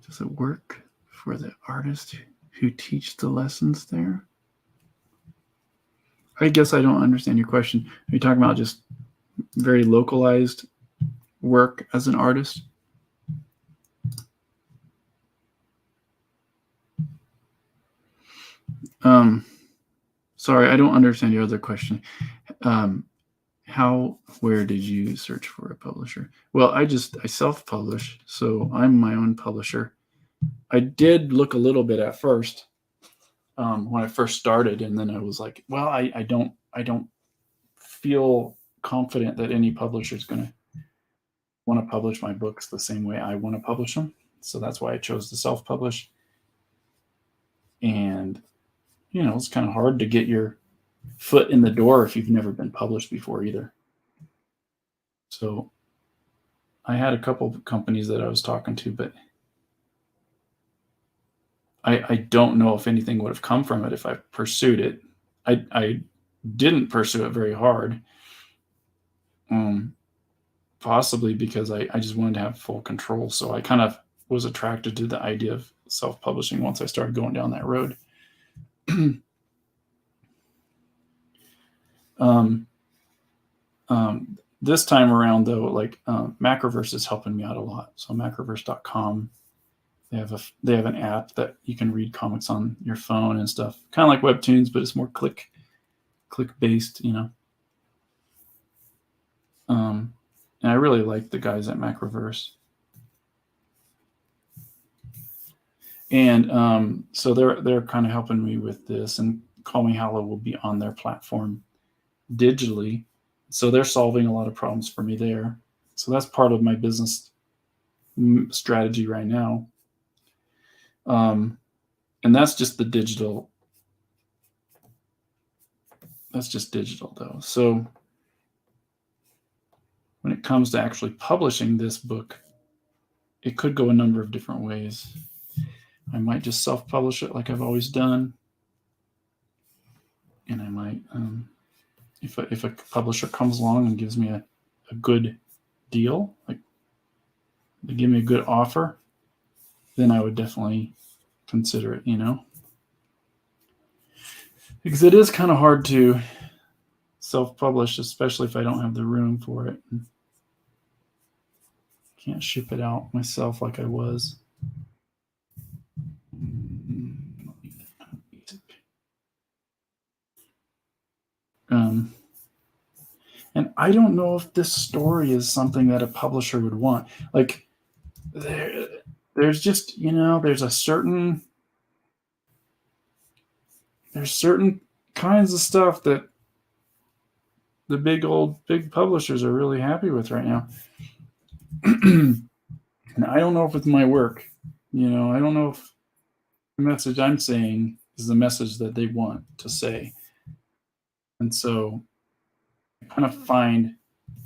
Does it work for the artist who teach the lessons there? I guess I don't understand your question. Are you talking about just very localized work as an artist? Sorry, I don't understand your other question. Where did you search for a publisher? Well, I self-publish, so I'm my own publisher. I did look a little bit at first when I first started, and then I was like, well, I don't feel confident that any publisher is going to want to publish my books the same way I want to publish them. So that's why I chose to self-publish. And it's kind of hard to get your foot in the door if you've never been published before either. So I had a couple of companies that I was talking to, but I don't know if anything would have come from it if I pursued it. I didn't pursue it very hard. Possibly because I just wanted to have full control. So I kind of was attracted to the idea of self-publishing once I started going down that road. This time around, though, like Macroverse is helping me out a lot. So macroverse.com, they have an app that you can read comics on your phone and stuff, kind of like Webtoons, but it's more click based, and I really like the guys at Macroverse. And so they're kind of helping me with this, and Call Me Hollow will be on their platform digitally. So they're solving a lot of problems for me there. So that's part of my business strategy right now. And that's just the digital. That's just digital, though. So when it comes to actually publishing this book, it could go a number of different ways. I might just self-publish it like I've always done. And I might, if a publisher comes along and gives me a good deal, like they give me a good offer, then I would definitely consider it, because it is kind of hard to self-publish, especially if I don't have the room for it. Can't ship it out myself like I was. And I don't know if this story is something that a publisher would want. Like, there's just, there's certain kinds of stuff that the big publishers are really happy with right now. And I don't know if it's my work. I don't know if the message I'm saying is the message that they want to say. And so I kind of find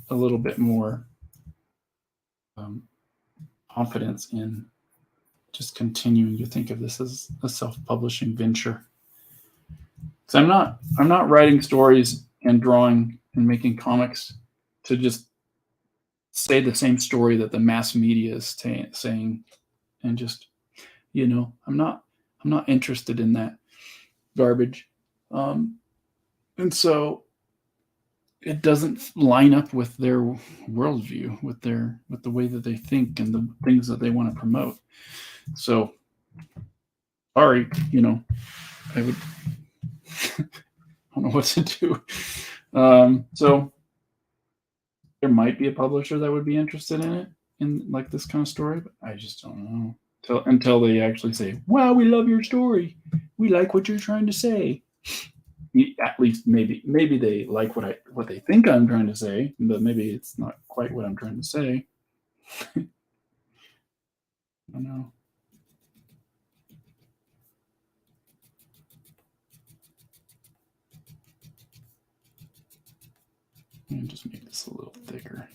a little bit more confidence in just continuing to think of this as a self-publishing venture. So I'm not writing stories and drawing and making comics to just say the same story that the mass media is saying, and just, I'm not interested in that garbage. And so it doesn't line up with their worldview, with the way that they think and the things that they want to promote. So, sorry, I would, I don't know what to do. So there might be a publisher that would be interested in it, in like this kind of story, but I just don't know until they actually say, "Wow, we love your story. We like what you're trying to say." At least maybe they like what they think I'm trying to say, but maybe it's not quite what I'm trying to say. I don't know. Let me just make this a little thicker.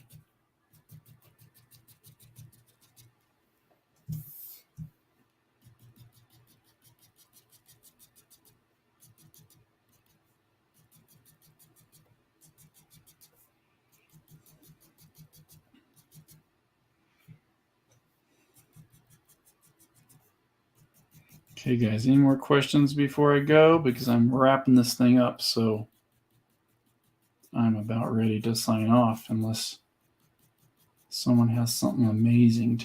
Okay, guys, any more questions before I go? Because I'm wrapping this thing up, so I'm about ready to sign off unless someone has something amazing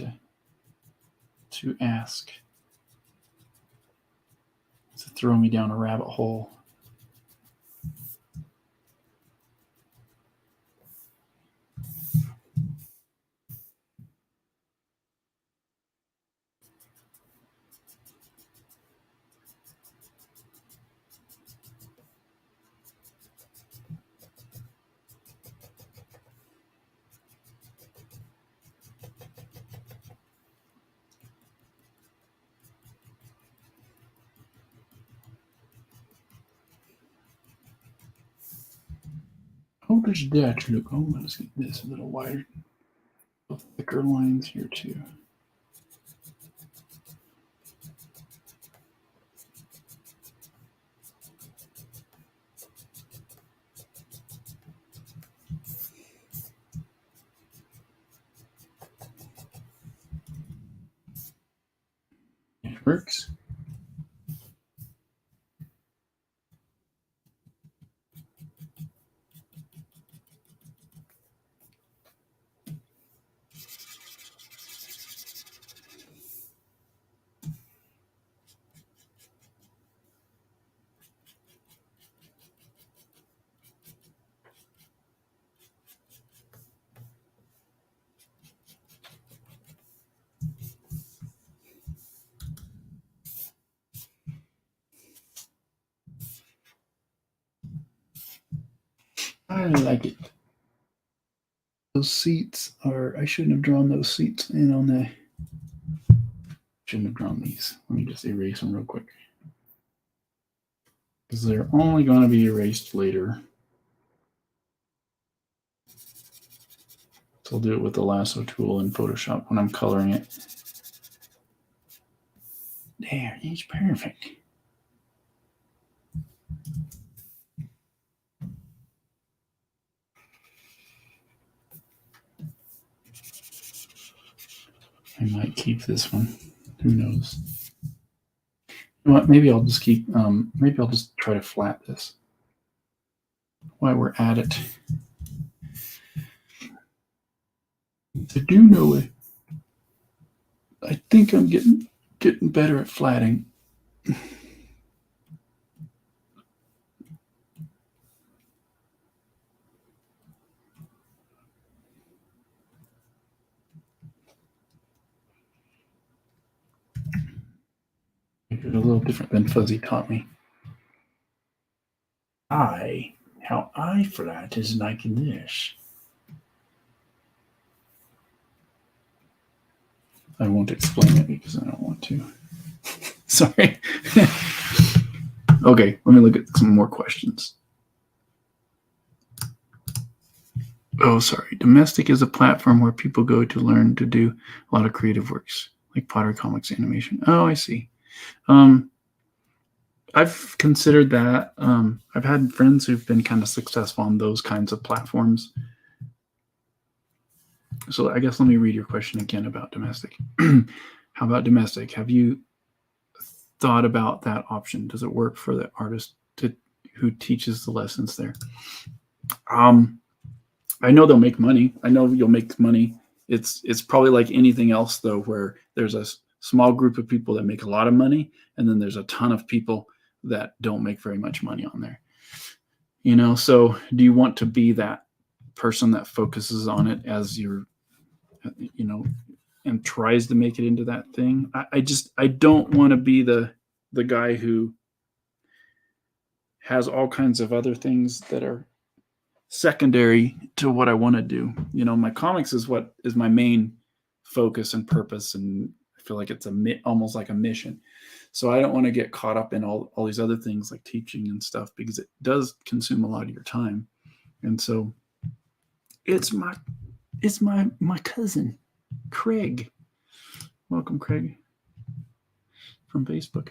to ask, to throw me down a rabbit hole. How does that look? Oh, let's get this a little wider. Thicker lines here too. It works. I like it. Those seats are, I shouldn't have drawn those seats in on the, shouldn't have drawn these. Let me just erase them real quick. Because they're only going to be erased later. So I'll do it with the lasso tool in Photoshop when I'm coloring it. There, it's perfect. I might keep this one. Who knows? You know what? Maybe I'll just keep. Maybe I'll just try to flat this while we're at it. I do know it. I think I'm getting better at flatting. It's a little different than Fuzzy taught me. How I flat is like this. I won't explain it because I don't want to. Sorry. Okay, let me look at some more questions. Oh, sorry. Domestic is a platform where people go to learn to do a lot of creative works, like pottery, comics, animation. Oh, I see. I've considered that. I've had friends who've been kind of successful on those kinds of platforms. So I guess let me read your question again about domestic. How about domestic? Have you thought about that option? Does it work for the artist who teaches the lessons there? I know they'll make money. I know you'll make money. It's probably like anything else though, where there's a small group of people that make a lot of money, and then there's a ton of people that don't make very much money on there. You know, so do you want to be that person that focuses on it as your, you know, and tries to make it into that thing? I don't want to be the guy who has all kinds of other things that are secondary to what I want to do. You know, my comics is what is my main focus and purpose, and I feel like it's almost like a mission. So I don't want to get caught up in all these other things like teaching and stuff, because it does consume a lot of your time. And so it's my cousin, Craig. Welcome, Craig, from Facebook.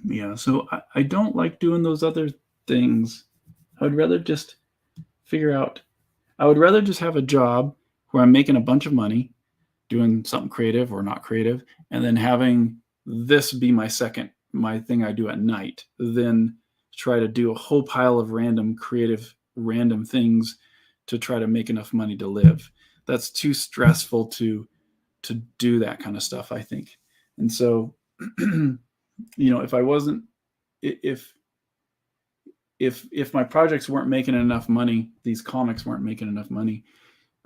Yeah, so I don't like doing those other things. I would rather just I would rather just have a job where I'm making a bunch of money doing something creative or not creative, and then having this be my thing I do at night, than try to do a whole pile of random things to try to make enough money to live. That's too stressful to do that kind of stuff, I think. And so, you know, if my projects weren't making enough money, these comics weren't making enough money,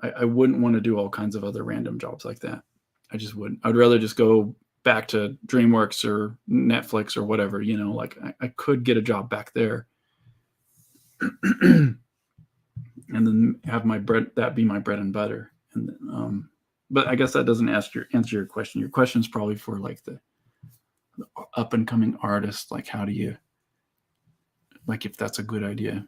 I wouldn't want to do all kinds of other random jobs like that. I just wouldn't. I'd rather just go back to DreamWorks or Netflix or whatever, you know, like I could get a job back there and then have that be my bread and butter. And but I guess that doesn't answer your question. Your question is probably for like up and coming artists, like how do you, like if that's a good idea?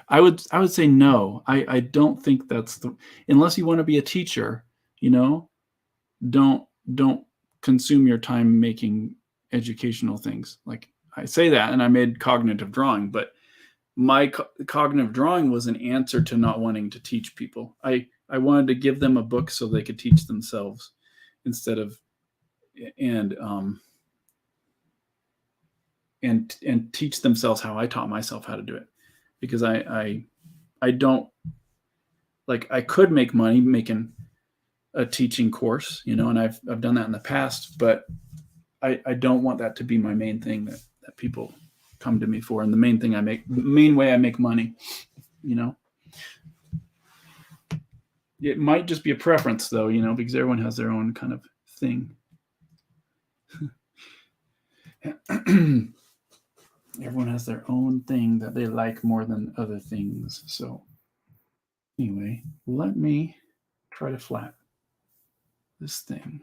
I would say no. I don't think that's the, unless you want to be a teacher, don't consume your time making educational things. Like I say that, and I made cognitive drawing, but my cognitive drawing was an answer to not wanting to teach people. I wanted to give them a book so they could teach themselves instead of, and teach themselves how I taught myself how to do it, because I don't, like, I could make money making a teaching course, and I've done that in the past, but I don't want that to be my main thing that people come to me for. And the main way I make money, it might just be a preference though, because everyone has their own kind of thing. Everyone has their own thing that they like more than other things. So anyway, let me try to flat this thing.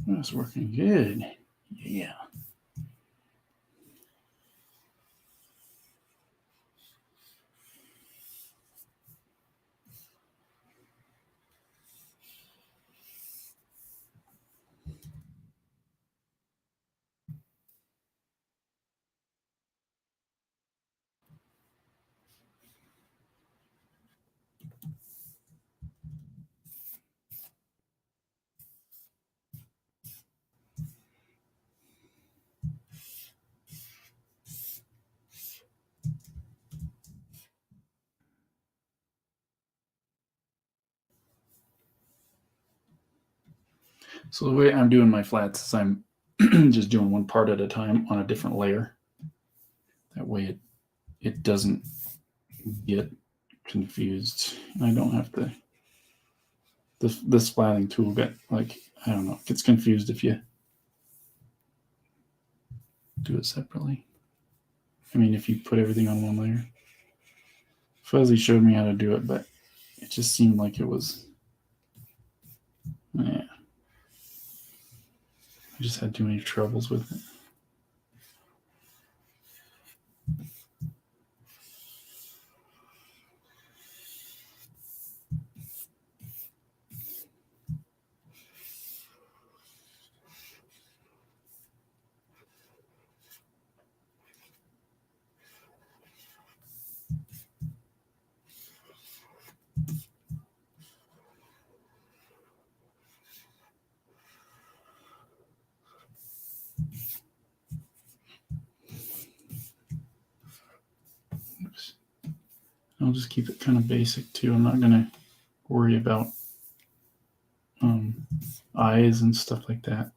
That's working good. Yeah. So the way I'm doing my flats is I'm just doing one part at a time on a different layer. That way it doesn't get confused. And I don't have to, this flatting tool I don't know, gets confused if you do it separately. I mean, if you put everything on one layer. Fuzzy showed me how to do it, but it just seemed like it was, I just had too many troubles with it. Oops. I'll just keep it kind of basic too. I'm not going to worry about eyes and stuff like that.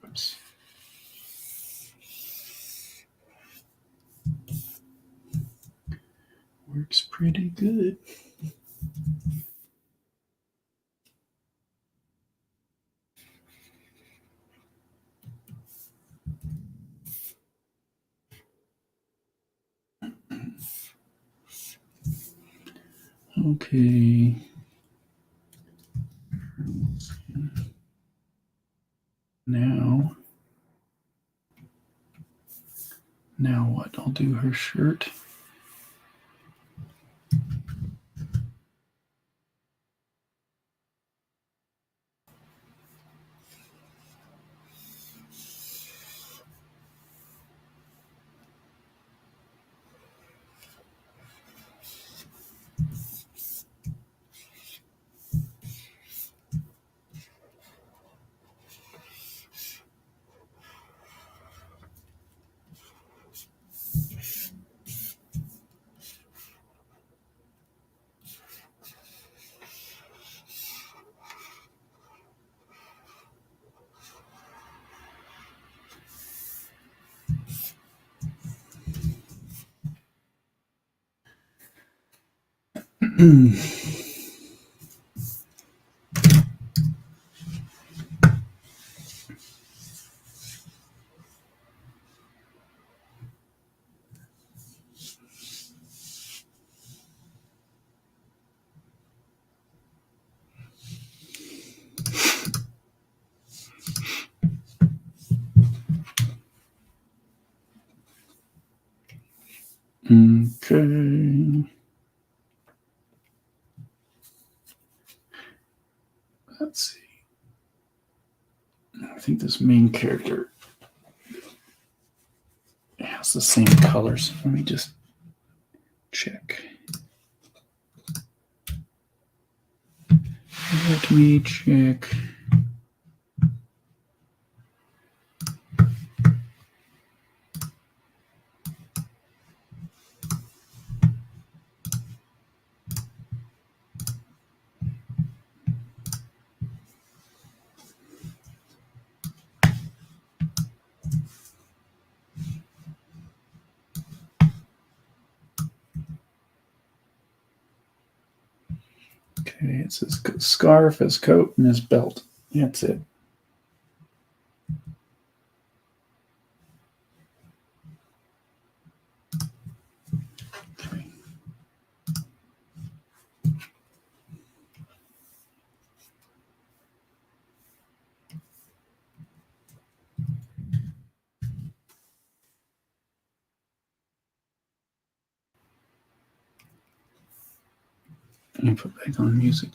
Oops. Works pretty good. Okay. Now what? I'll do her shirt. Okay. Let's see. I think this main character has the same colors. Let me just check. Let me check. Okay, it says scarf, his coat, and his belt. That's it. Okay. Let me put back on music.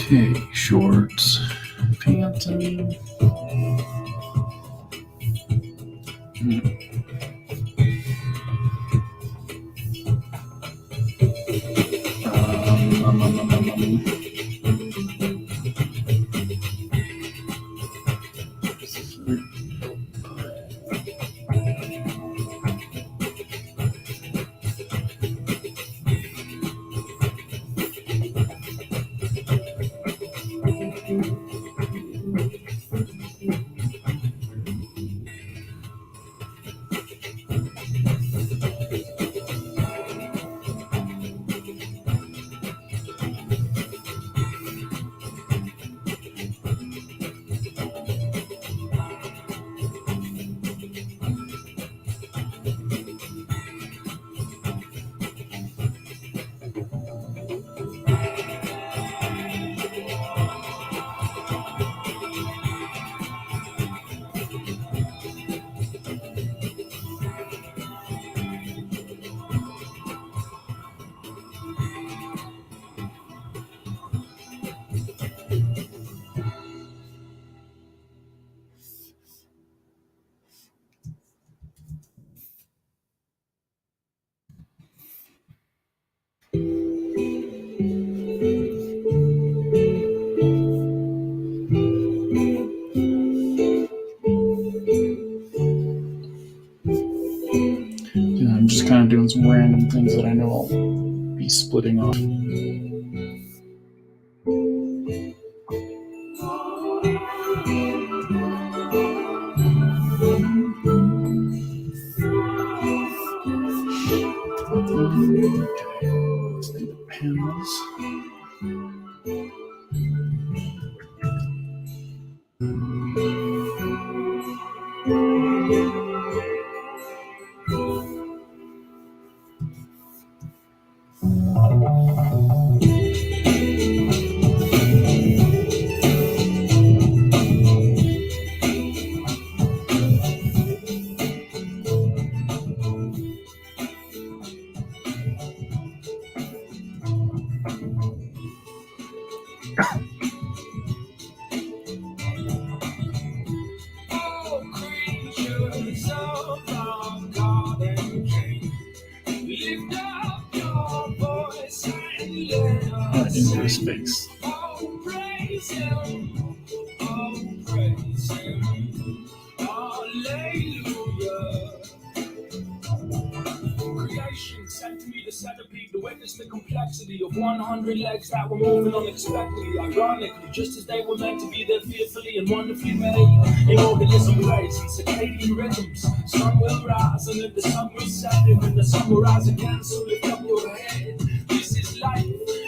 Okay, shorts, Phantom. I'm just kind of doing some random things that I know I'll be splitting off. Let's do the panels. Into space. Creation sent to me the centipede to witness the complexity of 100 legs that were moving unexpectedly, ironically, just as they were meant to be there fearfully and wonderfully made. An organism plays in circadian rhythms. Sun will rise and then the sun will set, and when the sun will rise again, so lift up your head. This is life,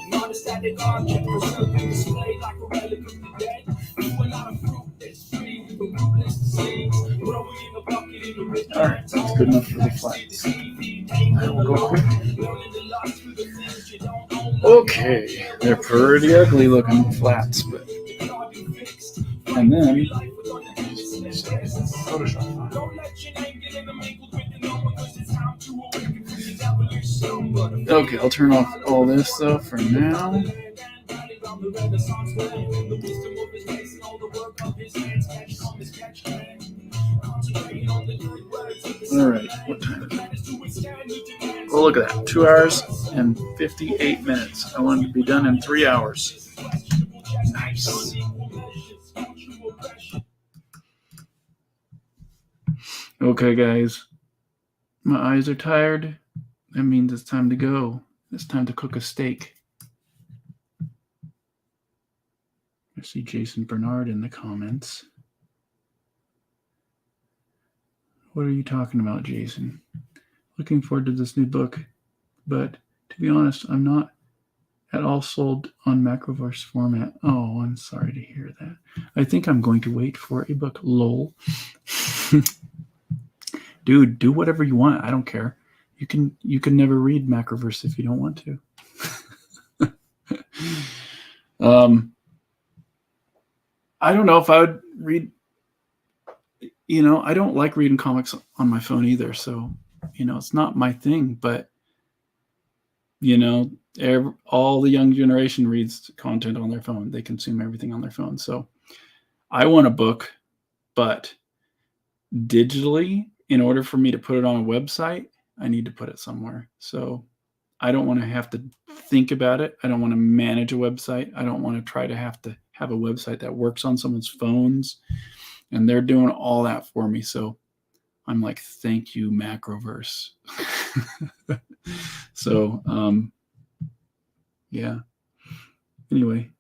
not a static object, preserved and displayed like a relic of the dead. You are not a fruit that's free, the rootless seeds growing in a bucket in the rich. Alright, that's good enough for the flats. I will go quick. Okay, they're pretty ugly looking flats, but and then Photoshop. Okay, I'll turn off all this though for now. Alright, what time is it? Oh, look at that. 2 hours and 58 minutes. I wanted to be done in 3 hours. Nice. Okay, guys. My eyes are tired. That means it's time to go. It's time to cook a steak. I see Jason Bernard in the comments. What are you talking about, Jason? Looking forward to this new book, but to be honest, I'm not at all sold on Macroverse format. Oh, I'm sorry to hear that. I think I'm going to wait for a book. Lol. Dude, do whatever you want. I don't care. You can never read Macroverse if you don't want to. I don't know if I would read. I don't like reading comics on my phone either, so it's not my thing, but all the young generation reads content on their phone. They consume everything on their phone. So I want a book, but digitally, in order for me to put it on a website, I need to put it somewhere. So I don't want to have to think about it. I don't want to manage a website. I don't want to try to have a website that works on someone's phones, and they're doing all that for me. So I'm like, thank you, Macroverse. So, yeah. Anyway,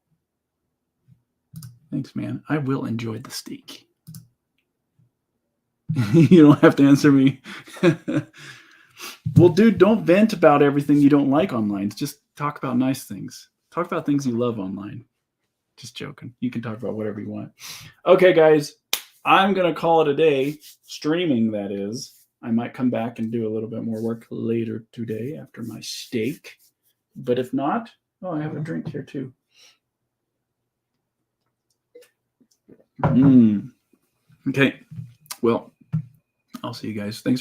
thanks, man. I will enjoy the steak. You don't have to answer me. Well, dude, don't vent about everything you don't like online. Just talk about nice things. Talk about things you love online. Just joking. You can talk about whatever you want. Okay, guys, I'm going to call it a day. Streaming, that is. I might come back and do a little bit more work later today after my steak. But if not, I have a drink here too. Okay. Well, I'll see you guys. Thanks